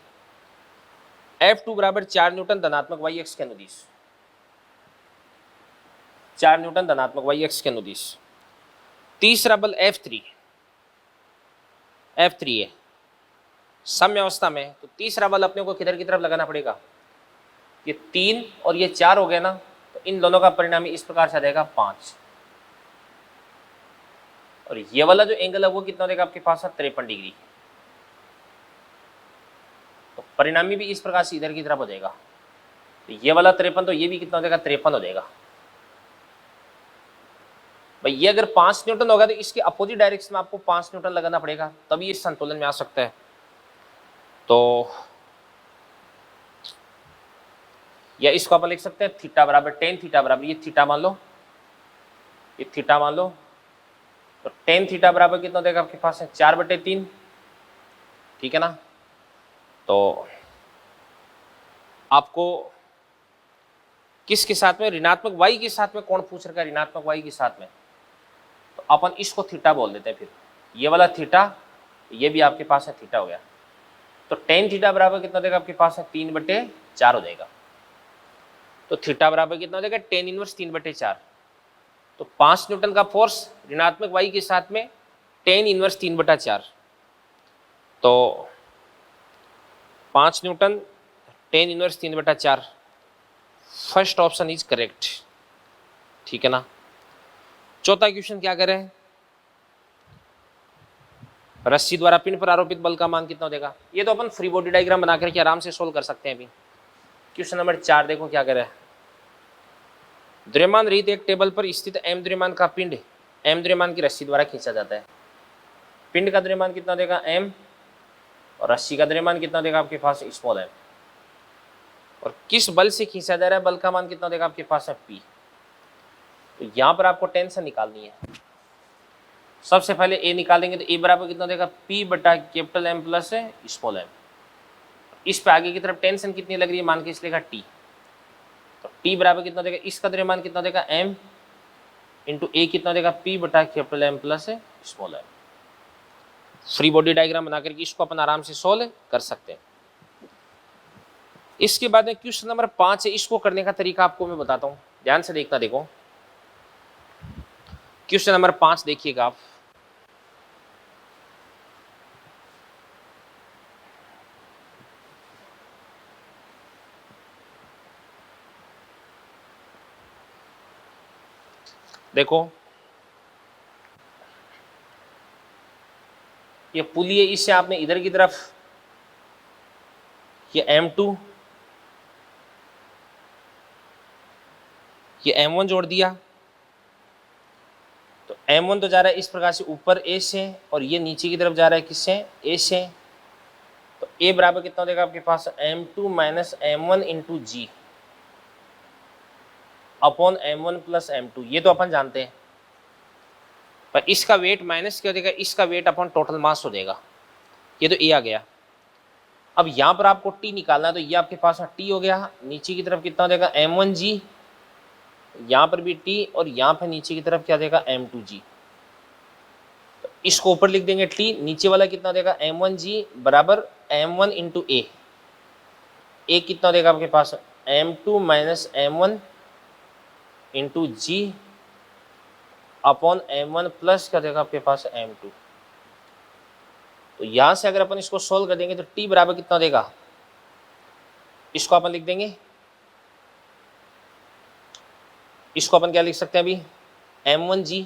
F2 बराबर 4 न्यूटन धनात्मक y अक्ष के अनुदिश, 4 न्यूटन धनात्मक y अक्ष के अनुदिश। तीसरा बल F3 है साम्यावस्था में, तो तीसरा बल अपने को किधर की तरफ लगाना पड़ेगा, ये 3 और ये 4 हो गए ना, तो इन दोनों का परिणामी इस प्रकार से देगा 5, और ये वाला जो एंगल है वो कितना देगा आपके पास है 53 डिग्री। तो परिणामी भी इस प्रकार से इधर की तरफ हो जाएगा। तो ये वाला 53, तो ये भी कितना हो जाएगा 53 हो जाएगा। भाई ये अगर 5 न्यूटन होगा तो इसके अपोजिट डायरेक्शन में आपको 5 न्यूटन लगाना पड़ेगा, तभी इस संतुलन में आ सकता है। तो या इसको आप लिख सकते हैं थीटा बराबर tan थीटा बराबर, ये थीटा मान लो, ये थीटा मान लो, तो tan थीटा बराबर कितना देगा आपके पास है 4/3, ठीक है ना। तो आपको किसके साथ में, ऋणात्मक y के साथ में कोण पूछ रखा है, ऋणात्मक y के साथ में, तो अपन इसको थीटा बोल देते हैं। फिर ये वाला थीटा, ये भी आपके पास है थीटा हो गया। तो tan थीटा बराबर कितना देगा आपके पास है 3/4 हो जाएगा। तो थीटा बराबर कितना हो जाएगा tan इनवर्स 3/4। तो 5 न्यूटन का फोर्स ऋणात्मक y के साथ में tan इनवर्स 3/4, तो 5 Newton tan inverse 3/4, first option is correct, ठीक है ना। चौथा क्वेश्चन क्या करें, रस्सी द्वारा पिंड पर आरोपित बल का मान कितना देगा। ये तो अपन फ्री बॉडी डायग्राम बना करके आराम से सोल्व कर सकते हैं। अभी क्वेश्चन नंबर 4 देखो क्या करें। द्रव्यमान रहित एक टेबल पर स्थित m द्रव्यमान का पिंड m द्रव्यमान की रस्सी द्वारा खींचा जाता है। पिंड का द्रव्यमान कितना देगा m, और रस्सी का द्रव्यमान कितना देगा आपके पास, स्मॉल एम। और किस बल से खींचा जा रहा है, बल का मान कितना देगा आपके पास है, पी। तो यहां पर आपको टेंशन निकालनी है। सबसे पहले ए निकालेंगे तो ए बराबर कितना देगा, पी बटा capital M plus small M. इस पे आगे की तरफ टेंशन कितनी लग रही है, मान के इसलिए टी। तो टी बराबर कितना देगा, इसका द्रव्यमान कितना देगा, एम इंटू ए कितना देगा, पी बटा capital M plus small M. Free body diagram बना करके इसको अपन आराम से सोल्व कर सकते हैं। इसके बाद में क्वेश्चन नंबर 5 है, इसको करने का तरीका आपको मैं बताता हूं, ध्यान से देखना। देखो क्वेश्चन नंबर 5 देखिएगा आप। देखो ये पुली है, इससे आपने इधर की तरफ ये M2 ये M1 जोड़ दिया। तो M1 तो जा रहा है इस प्रकार से ऊपर A से, और ये नीचे की तरफ जा रहा है किससे, A से। तो A बराबर कितना देगा आपके पास, M2 माइनस M1 इंटू जी अपॉन M1 प्लस M2। ये तो अपन जानते हैं, पर इसका वेट माइनस क्या हो जाएगा, इसका वेट अपॉन टोटल मास हो जाएगा। ये तो ए आ गया। अब यहां पर आपको टी निकालना है, तो ये आपके पास टी हो गया। नीचे की तरफ कितना हो जाएगा, M1G, यहां पर भी टी, और यहां पर नीचे की तरफ क्या देगा, M2G। तो इसको ऊपर लिख देंगे टी, नीचे वाला कितना देगा, M1G बराबर M1 इंटू ए। ए कितना देगा आपके पास, M2 माइनस M1 इंटू जी अपॉन M1 प्लस क्या देगा आपके पास, M2। तो यहां से अगर अपन इसको सोल्व कर देंगे तो t बराबर कितना देगा, इसको अपन लिख देंगे, इसको अपन क्या लिख सकते हैं अभी, M1G।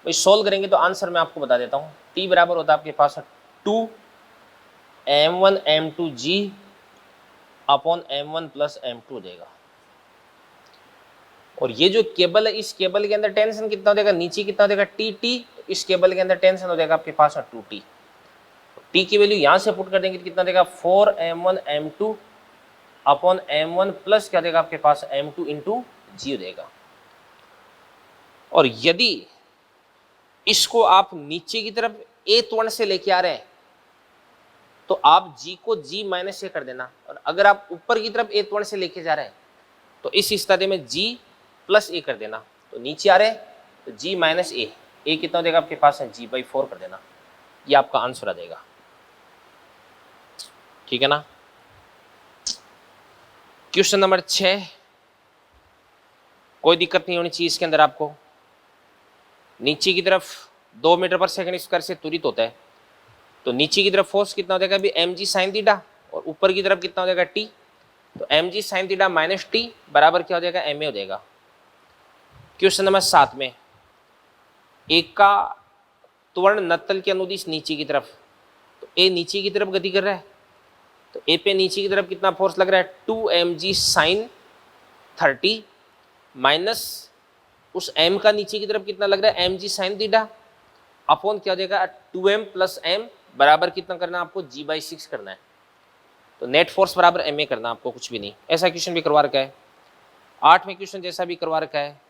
भाई सोल्व करेंगे तो आंसर मैं आपको बता देता हूं, t बराबर होता है आपके पास 2 M1 M2G upon M1 plus M2 हो जाएगा। और ये जो केबल है, इस केबल के अंदर टेंशन कितना हो जाएगा, नीचे कितना हो जाएगा, टी। इस केबल के अंदर टेंशन हो जाएगा आपके पास 2T। टी की वैल्यू यहां से पुट कर देंगे तो कितना देगा, 4M1 M2 upon M1 plus क्या देगा आपके पास, M2 इंटू जी हो जाएगा। और यदि इसको आप नीचे की तरफ ए त्वरण से लेके आ रहे हैं तो आप जी को जी माइनस से कर देना, और अगर आप ऊपर की तरफ ए त्वरण से लेके जा रहे हैं तो इस स्थिति में जी प्लस ए कर देना। तो नीचे आ रहे हैं तो जी माइनस ए कितना देगा आपके पास है, जी बाई 4 कर देना। ये आपका आंसर आ जाएगा, ठीक है ना। क्वेश्चन नंबर 6, कोई दिक्कत नहीं होनी चाहिए इसके अंदर आपको। नीचे की तरफ 2 मीटर पर सेकंड स्क्वायर से त्वरित होता है, तो नीचे की तरफ फोर्स कितना हो जाएगा अभी, mg साइन थीटा, और ऊपर की तरफ कितना हो जाएगा, t। तो mg sine theta minus T बराबर क्या हो जाएगा, ma हो जाएगा। क्वेश्चन नंबर 7 में एक का त्वरण नत्तल के अनुदिश नीचे की तरफ, तो ए नीचे की तरफ गति कर रहा है, तो ए पे नीचे की तरफ कितना फोर्स लग रहा है, 2mg साइन 30 माइनस उस m का नीचे की तरफ कितना लग रहा है, mg साइन थीटा अपॉन क्या हो जाएगा, 2m प्लस m बराबर कितना करना है आपको, g/6 करना है। तो नेट फोर्स बराबर ma करना आपको, कुछ भी नहीं। ऐसा क्वेश्चन भी करवा रखा है, 8वें क्वेश्चन जैसा भी करवा रखा है।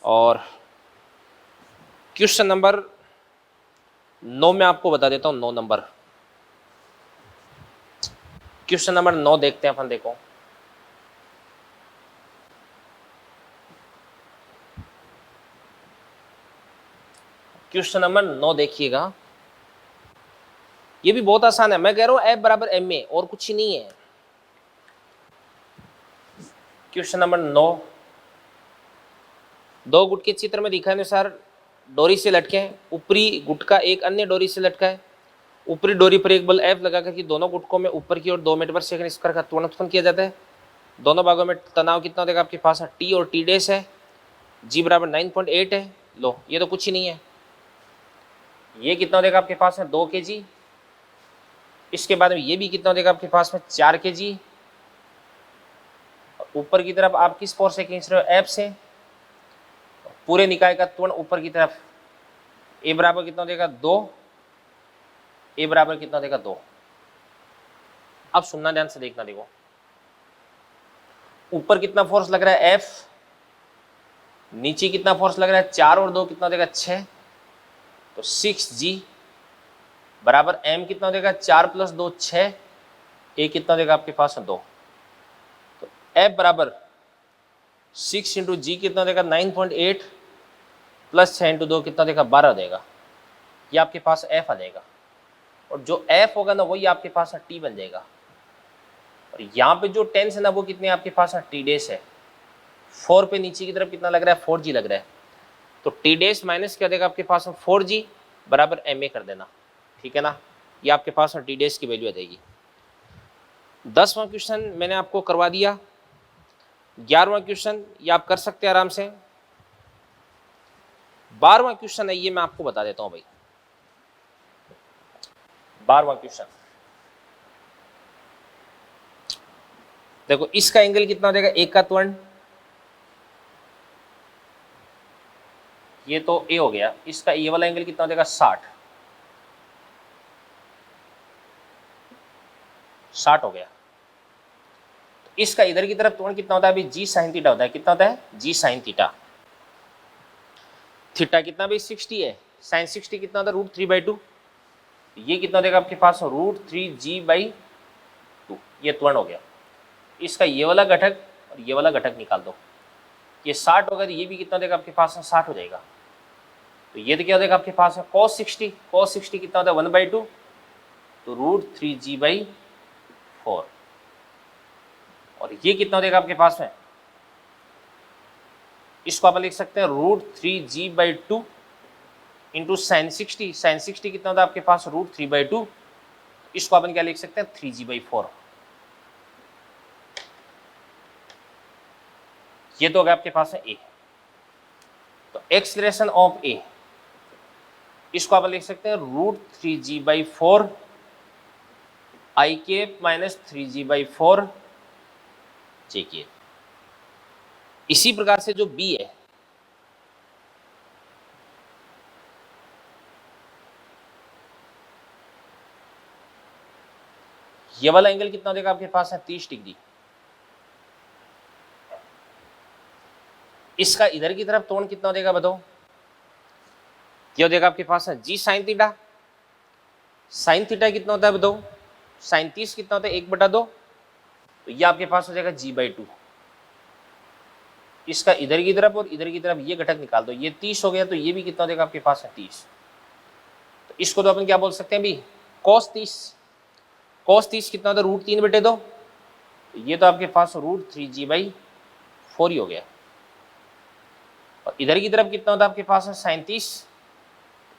और क्वेश्चन नंबर 9 में आपको बता देता हूं, 9 नंबर क्वेश्चन नंबर 9 देखते हैं अपन। देखो क्वेश्चन नंबर 9 देखिएगा, ये भी बहुत आसान है। मैं कह रहा हूं F बराबर ma, और कुछ ही नहीं है। क्वेश्चन नंबर 9, 2 गुट के चित्र में दिखाए अनुसार डोरी से लटके हैं, ऊपरी गुट का एक अन्य डोरी से लटका है। ऊपरी डोरी पर एक बल F लगा कर दोनों गुटकों में ऊपर की ओर 2 मीटर पर सेकंड स्क्वायर का त्वरण उत्पन्न किया जाता है। दोनों भागों में तनाव कितना देगा आपके पास, T और T डैश है, G बराबर 9.8 है। लो ये तो कुछ ही नहीं है। ये कितना देगा आपके पास में, 2 kg। इसके बाद में ये भी कितना देगा आपके पास में, 4 kg। ऊपर की तरफ आप किस फोर्स से खींच रहे हो, F से। पूरे निकाय का त्वरण ऊपर की तरफ ए बराबर कितना देगा 2, ए बराबर कितना देगा 2। अब सुनना ध्यान से, देखना, देखो ऊपर कितना फोर्स लग रहा है एफ, नीचे कितना फोर्स लग रहा है 4 और 2 कितना देगा 6, तो 6G बराबर m कितना देगा 4 + 2 6, ए कितना देगा आपके पास 2, तो F बराबर 6 × G कितना देगा 9.8 प्लस 6 × 2 कितना देगा 12 देगा, ये आपके पास F आ जाएगा। और जो F होगा ना वही आपके पास T बन जाएगा। और यहाँ पे जो टेंस है ना वो कितने आपके पास T डेश है, 4 पे नीचे की तरफ कितना लग रहा है 4G लग रहा है, तो T डेश माइनस क्या देगा आपके पास 4G बराबर MA कर देना, ठीक है ना, ये आपके पास T डेश की वैल्यू आ जाएगी। 10वां क्वेश्चन मैंने आपको करवा दिया। 11वां क्वेश्चन ये आप कर सकते हैं आराम से। 12वां क्वेश्चन है ये मैं आपको बता देता हूं भाई। 12वां क्वेश्चन देखो, इसका एंगल कितना देगा, एक का त्वरण, ये तो ए हो गया, इसका ये वाला एंगल कितना देगा 60 हो गया। तो इसका इधर की तरफ त्वरण कितना होता है अभी, जी साइन थीटा होता है, कितना होता है जी साइन थीटा। थीटा कितना भाई 60 है, साइन 60 कितना होता है √3/2, ये कितना देगा आपके पास √3G/2, ये त्वरण हो गया। इसका ये वाला घटक और ये वाला घटक निकाल दो, ये 60 होगा तो ये भी कितना देगा आपके पास 60 हो जाएगा। तो ये तो क्या देगा आपके पास है cos 60, cos 60 कितना होता है 1/2, तो √3G/4, और ये कितना देगा आपके पास में, इसको आप लिख सकते हैं √3G/2 इंटू साइन 60, साइन 60 कितना होता है आपके पास √3/2, इसको अपन क्या लिख सकते हैं 3G/4। ये तो हो गया आपके पास है ए। तो एक्सलेशन ऑफ ए, इसको आप लिख सकते हैं √3G/4 I cap minus 3G/4 J cap. इसी प्रकार से जो बी है, ये वाला एंगल कितना देगा आपके पास है 30 डिग्री। इसका इधर की तरफ त्वरण कितना देगा बताओ, ये देगा आपके पास है जी साइन थीटा। साइन थीटा कितना होता है बताओ, साइन 30 कितना होता है 1/2, तो ये आपके पास हो जाएगा G/2। इसका इधर की तरफ और इधर की तरफ ये घटक निकाल दो, ये 30 हो गया, तो ये भी कितना देगा आपके पास है 30। तो इसको तो अपन क्या बोल सकते हैं अभी cos 30, cos 30 कितना होता है √3/2, तो ये तो आपके पास √3G/4 ही हो गया। और इधर की तरफ कितना होता है आपके पास है साइन 30,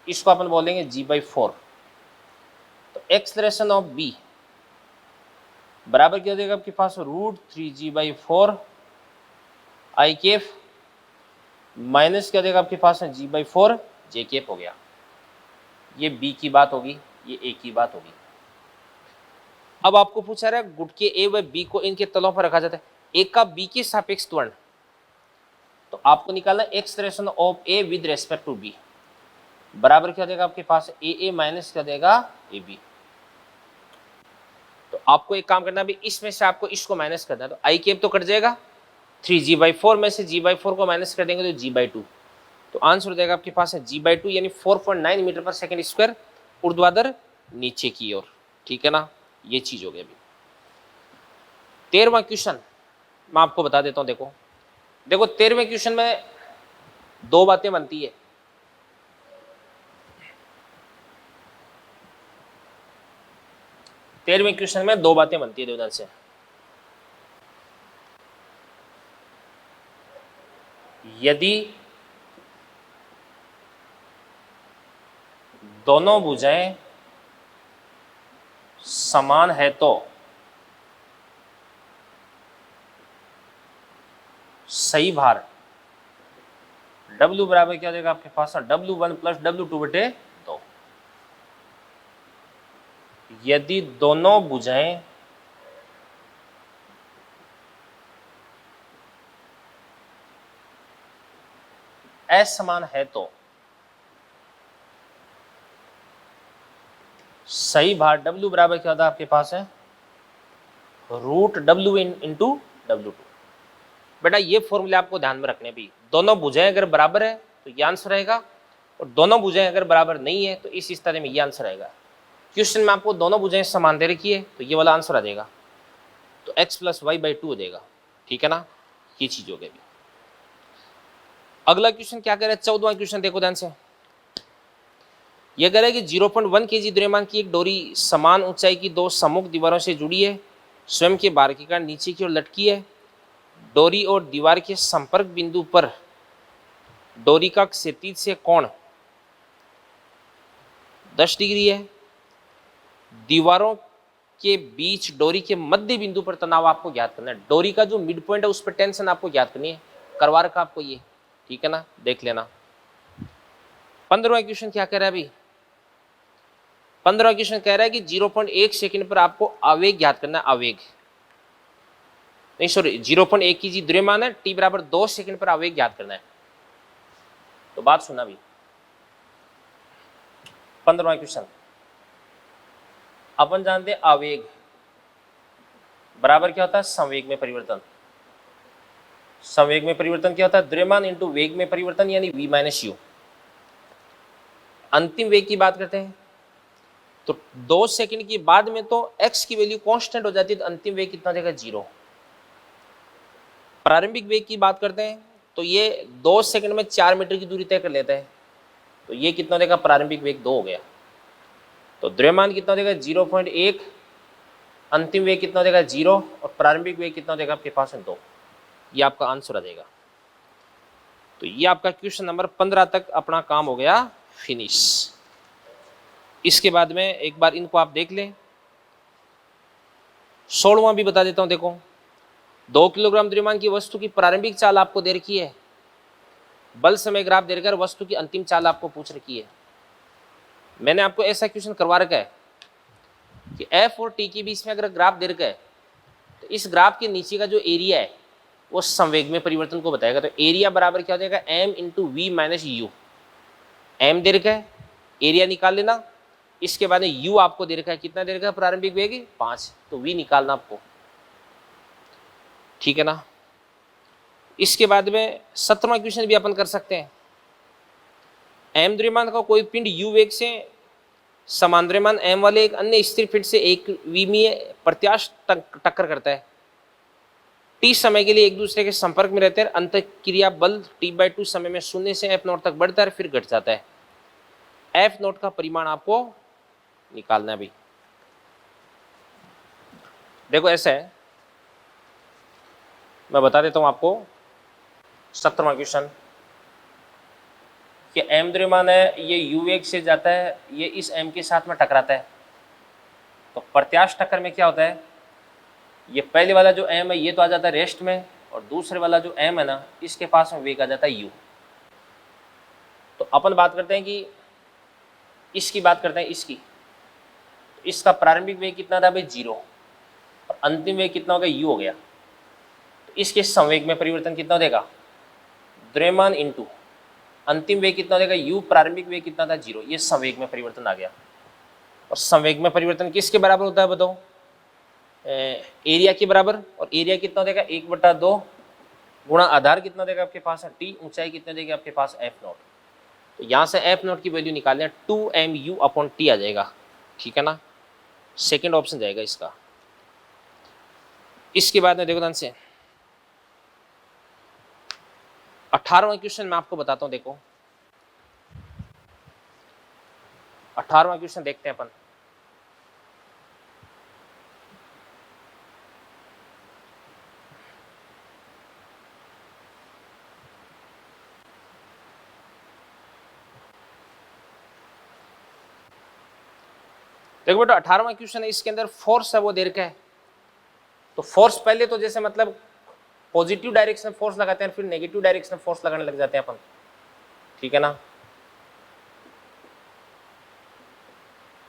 इसको अपन बोलेंगे G/4। तो एक्सलेशन ऑफ बी बराबर क्या देगा आपके पास √3G/4 I केप माइनस क्या देगा आपके पास है G/4 J केप हो गया। ये बी की बात होगी, ये ए की बात होगी। अब आपको पूछा रहा है गुट के ए व बी को इनके तलों पर रखा जाता है, एक का बी के सापेक्ष त्वरण, तो आपको निकालना expression of A with respect to B बराबर क्या देगा आपके पास ए माइनस क्या देगा ए बी। तो आपको एक काम करना है, इसमें से आपको इसको माइनस करना है, तो आई केप तो कट जाएगा, 3G/4 में से G/4 को माइनस कर देंगे तो G/2, तो आंसर हो जाएगा आपके पास है G/2 यानी 4.9 मीटर पर सेकंड स्क्वायर ऊर्ध्वाधर नीचे की ओर, ठीक है ना, ये चीज हो गई। अभी 13वां क्वेश्चन मैं आपको बता देता हूं। देखो देखो 13वें क्वेश्चन में दो बातें बनती है। तेरहवें क्वेश्चन में दो बातें बनती है ध्यान से। यदि दोनों भुजाएं समान है तो सही भार W बराबर क्या देगा आपके पास W1 + W2/2। यदि दोनों भुजाएं असमान है तो सही भार W बराबर क्या होता है आपके पास है √W इंटू W2। बेटा ये फॉर्मूले आपको ध्यान में रखने भी, दोनों भुजाएं अगर बराबर है तो ये आंसर रहेगा, और दोनों भुजाएं अगर बराबर नहीं है तो इस स्थिति में ये आंसर आएगा। क्वेश्चन में आपको दोनों भुजाएं समान दे रखी है तो ये वाला आंसर आ जाएगा, तो x + y/2 हो जाएगा। ठीक है ना, ये चीज हो गई। अगला क्वेश्चन क्या कह रहा है, 14वां क्वेश्चन देखो ध्यान से। यह कह रहा है कि 0.1 kg द्रव्यमान की एक डोरी समान ऊंचाई की दो सम्मुख दीवारों से जुड़ी है, स्वयं के भार के कारण नीचे की ओर लटकी है। डोरी और दीवार के संपर्क बिंदु पर डोरी का क्षैतिज से कोण 10 डिग्री है। दीवारों के बीच डोरी के मध्य बिंदु पर तनाव आपको ज्ञात करना है। डोरी का जो मिड पॉइंट है उस पर टेंशन आपको ज्ञात करनी है, करवा रखा आपको ये। ठीक है ना, देख लेना। 15वां क्वेश्चन क्या कह रहा है अभी, 15वां क्वेश्चन कह रहा है कि 0.1 सेकंड पर आपको आवेग ज्ञात करना है। आवेग नहीं, सॉरी, 0.1 की द्रव्यमान है, t बराबर 2 सेकंड पर आवेग ज्ञात करना है। तो बात सुना भी, 15वां क्वेश्चन अपन जानते हैं आवेग बराबर क्या होता है संवेग में परिवर्तन। संवेग में परिवर्तन क्या होता है, द्रव्यमान इंटू वेग में परिवर्तन, यानी v - u। अंतिम वेग की बात करते हैं तो 2 सेकंड के बाद में तो x की वैल्यू कांस्टेंट हो जाती है, तो अंतिम वेग कितना देगा 0। प्रारंभिक वेग की बात करते हैं तो ये 2 सेकंड में 4 मीटर की दूरी तय कर लेता है, तो ये कितना देगा, प्रारंभिक वेग 2 हो गया। तो द्रव्यमान कितना देगा 0.1, अंतिम वेग कितना देगा 0, और प्रारंभिक वेग कितना देगा आपके पास 2। ये आपका आंसर आ जाएगा। तो ये आपका क्वेश्चन नंबर 15 तक अपना काम हो गया फिनिश। इसके बाद में एक बार इनको आप देख लें। 16वां भी बता देता हूं, देखो 2 किलोग्राम द्रव्यमान की वस्तु की प्रारंभिक चाल आपको दे रखी है, बल समय ग्राफ दे रखा है, वस्तु की अंतिम चाल आपको पूछ रखी है। मैंने आपको ऐसा क्वेश्चन करवा रखा है कि F और T के बीच में अगर ग्राफ दे रखा है तो इस ग्राफ के नीचे का जो एरिया है वो संवेग में परिवर्तन को बताएगा। तो एरिया बराबर क्या हो जाएगा, m into V minus U. m दे रखा है, एरिया निकाल लेना। इसके बाद में u आपको दे रखा है, कितना दे रखा है, प्रारंभिक वेग 5, तो v निकालना आपको। ठीक है ना। इसके बाद में 17वां क्वेश्चन भी अपन कर सकते हैं। m द्रव्यमान का कोई पिंड u वेग से समान द्रव्यमान m वाले एक अन्य स्थिर पिंड से एक विमीय प्रत्यास्थ टक्कर करता है। t समय के लिए एक दूसरे के संपर्क में रहते हैं। अंतःक्रिया बल t/2 समय में 0 से f0 तक बढ़ता है फिर घट जाता है। f0 का परिमाण आपको निकालना है। भी देखो ऐसा है, मैं बता देता हूं आपको 17वां क्वेश्चन कि m द्रव्यमान है, ये u वेग से जाता है, ये इस m के साथ में टकराता है। तो प्रत्यास्थ टक्कर में क्या होता है, ये पहले वाला जो m है ये तो आ जाता है रेस्ट में, और दूसरे वाला जो m है ना इसके पास में वेग आ जाता है u। तो अपन बात करते हैं कि इसकी बात करते हैं, इसका प्रारंभिक वेग कितना था भाई 0, और अंतिम वेग कितना हो गया u हो गया। तो इसके संवेग में परिवर्तन कितना देगा, द्रव्यमान इंटू अंतिम वेग कितना देगा u, प्रारंभिक वेग कितना था 0, ये संवेग में परिवर्तन आ गया। और संवेग में परिवर्तन किसके बराबर होता है बताओ, एरिया के बराबर। और एरिया कितना देगा 1/2 गुणा आधार कितना देगा आपके पास है t, ऊंचाई कितने देगा आपके पास f0। तो यहाँ से f0 की वैल्यू निकालने 2mu/t आ जाएगा। ठीक है ना, सेकेंड ऑप्शन जाएगा इसका। इसके बाद में देखो ध्यान से 18वां क्वेश्चन मैं आपको बताता हूं। देखो 18वां क्वेश्चन देखते हैं अपन। देखो बेटा 18वां क्वेश्चन है, इसके अंदर फोर्स है वो दे रखा है। तो फोर्स पहले तो जैसे मतलब पॉजिटिव डायरेक्शन में फोर्स लगाते हैं, फिर नेगेटिव डायरेक्शन में फोर्स लगाने लग जाते हैं अपन। ठीक है ना।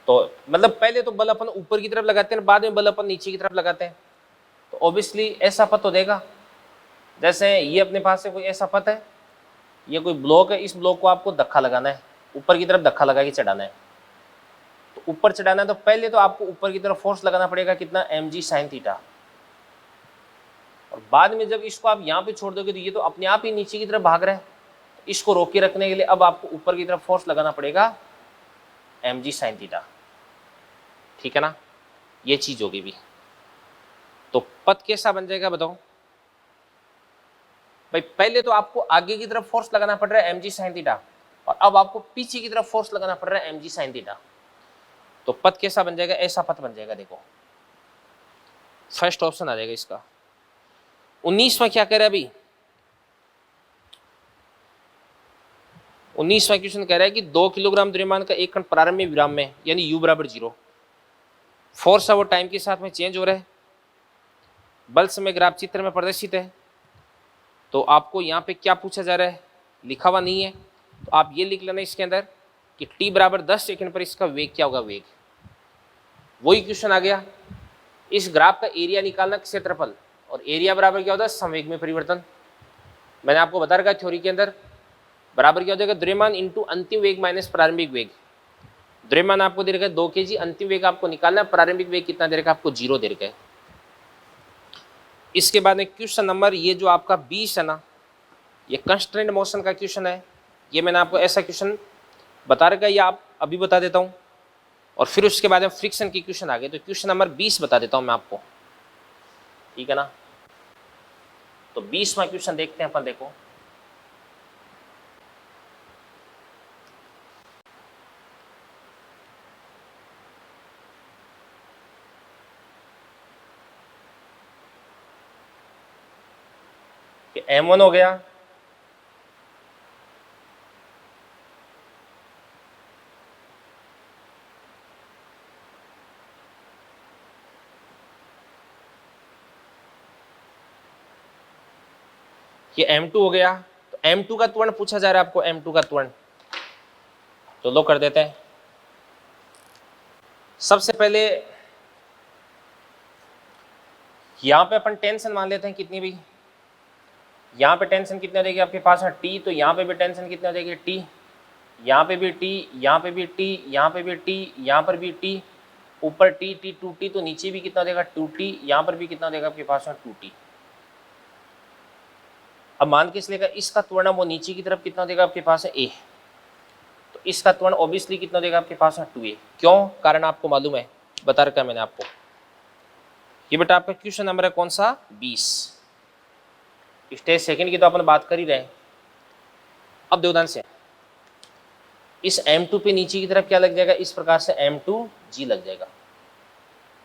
तो मतलब पहले तो बल अपन ऊपर की तरफ लगाते हैं, बाद में बल अपन नीचे की तरफ लगाते हैं। तो ऑब्वियसली ऐसा पथ तो देगा, जैसे ये अपने पास से कोई ऐसा पथ है, ये कोई ब्लॉक है, इस ब्लॉक को आपको धक्का लगाना है, ऊपर की तरफ धक्का लगा के चढ़ाना है। तो ऊपर चढ़ाना है तो पहले तो आपको ऊपर की तरफ फोर्स लगाना पड़ेगा कितना, mg sin थीटा, और बाद में जब इसको आप यहाँ पे छोड़ दोगे तो ये तो अपने आप ही नीचे की तरफ भाग रहा है, तो इसको रोक के रखने के लिए अब आपको ऊपर की तरफ फोर्स लगाना पड़ेगा mg sin थीटा। ठीक है ना, ये चीज होगी भी। तो पथ कैसा बन जाएगा बताओ भाई, पहले तो आपको आगे की तरफ फोर्स लगाना पड़ रहा है mg sin थीटा, और अब आपको पीछे की तरफ फोर्स लगाना पड़ रहा है mg sin थीटा। तो पथ कैसा बन जाएगा, ऐसा पथ बन जाएगा। देखो फर्स्ट ऑप्शन आ जाएगा इसका। 19वां क्या कह रहा है अभी, 19वां क्वेश्चन कह रहा है कि 2 किलोग्राम द्रव्यमान का एक कण प्रारंभिक विराम में यानी u बराबर 0, फोर्स है वो टाइम के साथ में चेंज हो रहा है, बल समय ग्राफ चित्र में प्रदर्शित है। तो आपको यहाँ पे क्या पूछा जा रहा है, लिखा हुआ नहीं है, तो आप ये लिख लेना इसके अंदर कि t बराबर 10 सेकंड पर इसका वेग क्या होगा, वेग। वही क्वेश्चन आ गया, इस ग्राफ का एरिया निकालना, क्षेत्रफल, और एरिया बराबर क्या होता है, संवेग में परिवर्तन। मैंने आपको बता रखा है थ्योरी के अंदर, बराबर क्या हो जाएगा, द्रव्यमान इंटू अंतिम वेग माइनस प्रारंभिक वेग। द्रव्यमान आपको दे रखा है 2 kg, अंतिम वेग आपको निकालना है, प्रारंभिक वेग कितना दे रखा है आपको, 0 दे रखा है। इसके बाद में क्वेश्चन नंबर ये जो आपका 20 है ना, ये कंस्ट्रेंट मोशन का क्वेश्चन है। ये मैंने आपको ऐसा क्वेश्चन बता रखा है, या आप अभी बता देता हूँ, और फिर उसके बाद में फ्रिक्शन की क्वेश्चन आ गए। तो क्वेश्चन नंबर 20 बता देता हूँ मैं आपको, ठीक है ना। तो 20वां क्वेश्चन देखते हैं अपन। देखो कि m1 हो गया, ये m2 हो गया। तो m2 का त्वरण पूछा जा रहा है आपको, m2 का त्वरण। तो लो कर देते हैं। सबसे पहले यहां पे अपन टेंशन मान लेते हैं कितनी भी, यहाँ पे टेंशन कितनी हो जाएगी आपके पास है t, तो यहाँ पे भी टेंशन कितनी हो जाएगी t, यहाँ पे भी t, यहाँ पे भी t, यहाँ पे भी t, यहाँ पर भी t, ऊपर t t 2t, तो नीचे भी कितना हो जाएगा 2t, यहाँ पर भी कितना हो जाएगा आपके पास है 2t। अब मान के इसलिए इसका त्वरण वो नीचे की तरफ कितना हो जाएगा आपके पास है a, तो इसका त्वरण ऑब्वियसली कितना हो जाएगा आपके पास है 2a। क्यों, कारण आपको मालूम है, बता रखा है मैंने आपको। ये बेटा आपका क्वेश्चन नंबर है कौन सा, 20। स्टेज सेकंड की तो अपन बात कर ही रहे हैं। अब देवदान से इस m2 पे नीचे की तरफ क्या लग जाएगा, इस प्रकार से m2g लग जाएगा,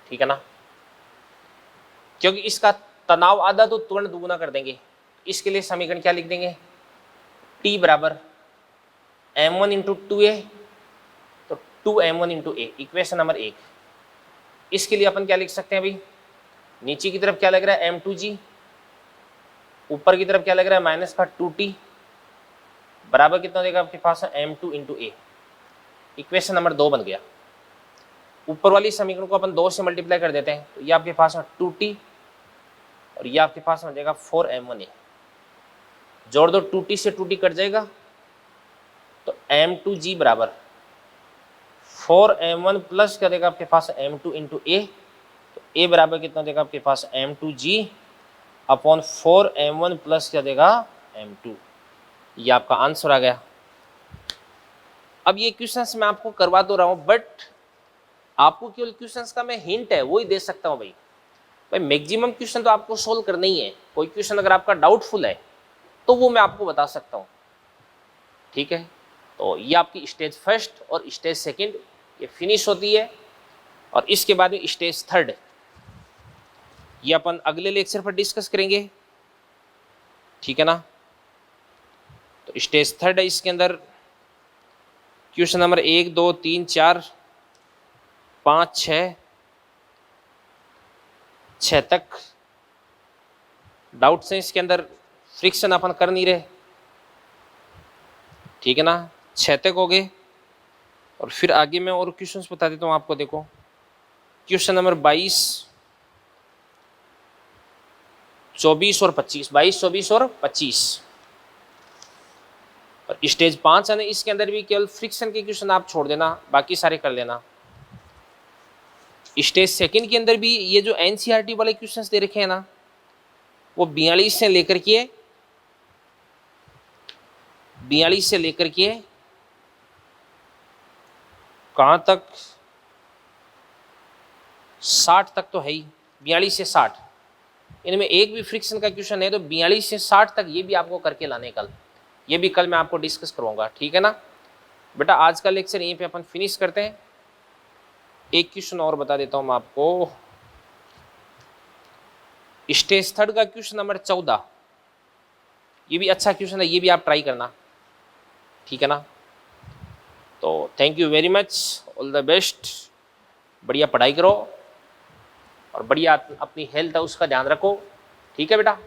ठीक है ना। क्योंकि इसका तनाव आधा तो त्वरण दुगुना कर देंगे। इसके लिए समीकरण क्या लिख देंगे, t बराबर m1 इंटू 2a, तो 2m1 into a, equation number 1। इसके लिए अपन क्या लिख सकते हैं अभी, नीचे की तरफ क्या लग रहा है m2g, ऊपर की तरफ क्या लग रहा है माइनस का 2t, बराबर कितना देगा आपके पास है m2 into a। Equation number 2 बन गया। ऊपर वाली समीकरण को अपन 2 से मल्टीप्लाई कर देते हैं, तो ये आपके पास है 2t, और ये आपके पास हो जाएगा 4m1a। जोड़ दो, 2t से 2t कट जाएगा, तो m2g बराबर 4m1 प्लस क्या देगा आपके पास m2 इंटू a, तो a बराबर कितना देगा आपके पास m2g अपॉन 4m1 प्लस क्या देगा m2। ये आपका आंसर आ गया। अब ये क्वेश्चंस मैं आपको करवा तो रहा हूं, बट आपको केवल क्वेश्चंस का मैं हिंट है वो ही दे सकता हूं भाई मैक्सिमम क्वेश्चन तो आपको सोल्व करना ही है। कोई क्वेश्चन अगर आपका डाउटफुल है तो वो मैं आपको बता सकता हूं, ठीक है। तो ये आपकी स्टेज फर्स्ट और स्टेज सेकंड ये फिनिश होती है, और इसके बाद में स्टेज थर्ड ये अपन अगले लेक्चर पर डिस्कस करेंगे, ठीक है ना। तो स्टेज थर्ड है, इसके अंदर क्वेश्चन नंबर 1 2 3 4 5 6 तक डाउट्स हैं। इसके अंदर फ्रिक्शन अपन कर नहीं रहे, ठीक है ना। 6 तक हो गए, और फिर आगे मैं और क्वेश्चंस बता देता हूँ आपको। देखो क्वेश्चन नंबर 22 24 और 25, 22 24 और 25, और स्टेज 5 है ना, इसके अंदर भी केवल फ्रिक्शन के क्वेश्चन आप छोड़ देना, बाकी सारे कर लेना। स्टेज सेकंड के अंदर भी ये जो एनसीईआरटी वाले क्वेश्चंस दे रखे हैं ना, वो 42 से लेकर के 60 तक तो है ही, 42 से 60, इनमें एक भी फ्रिक्शन का क्वेश्चन है तो 42 से 60 तक ये भी आपको करके लाने कल, ये भी कल मैं आपको डिस्कस करूंगा, ठीक है ना बेटा। आज का लेक्चर यहीं पे अपन फिनिश करते हैं। एक क्वेश्चन और बता देता हूं मैं आपको, स्टेज थर्ड का क्वेश्चन नंबर 14, ये भी अच्छा क्वेश्चन है, ये भी आप ट्राई करना, ठीक है ना। तो thank you very much, all the best, बढ़िया पढ़ाई करो और बढ़िया अपनी हेल्थ है उसका ध्यान रखो, ठीक है बेटा।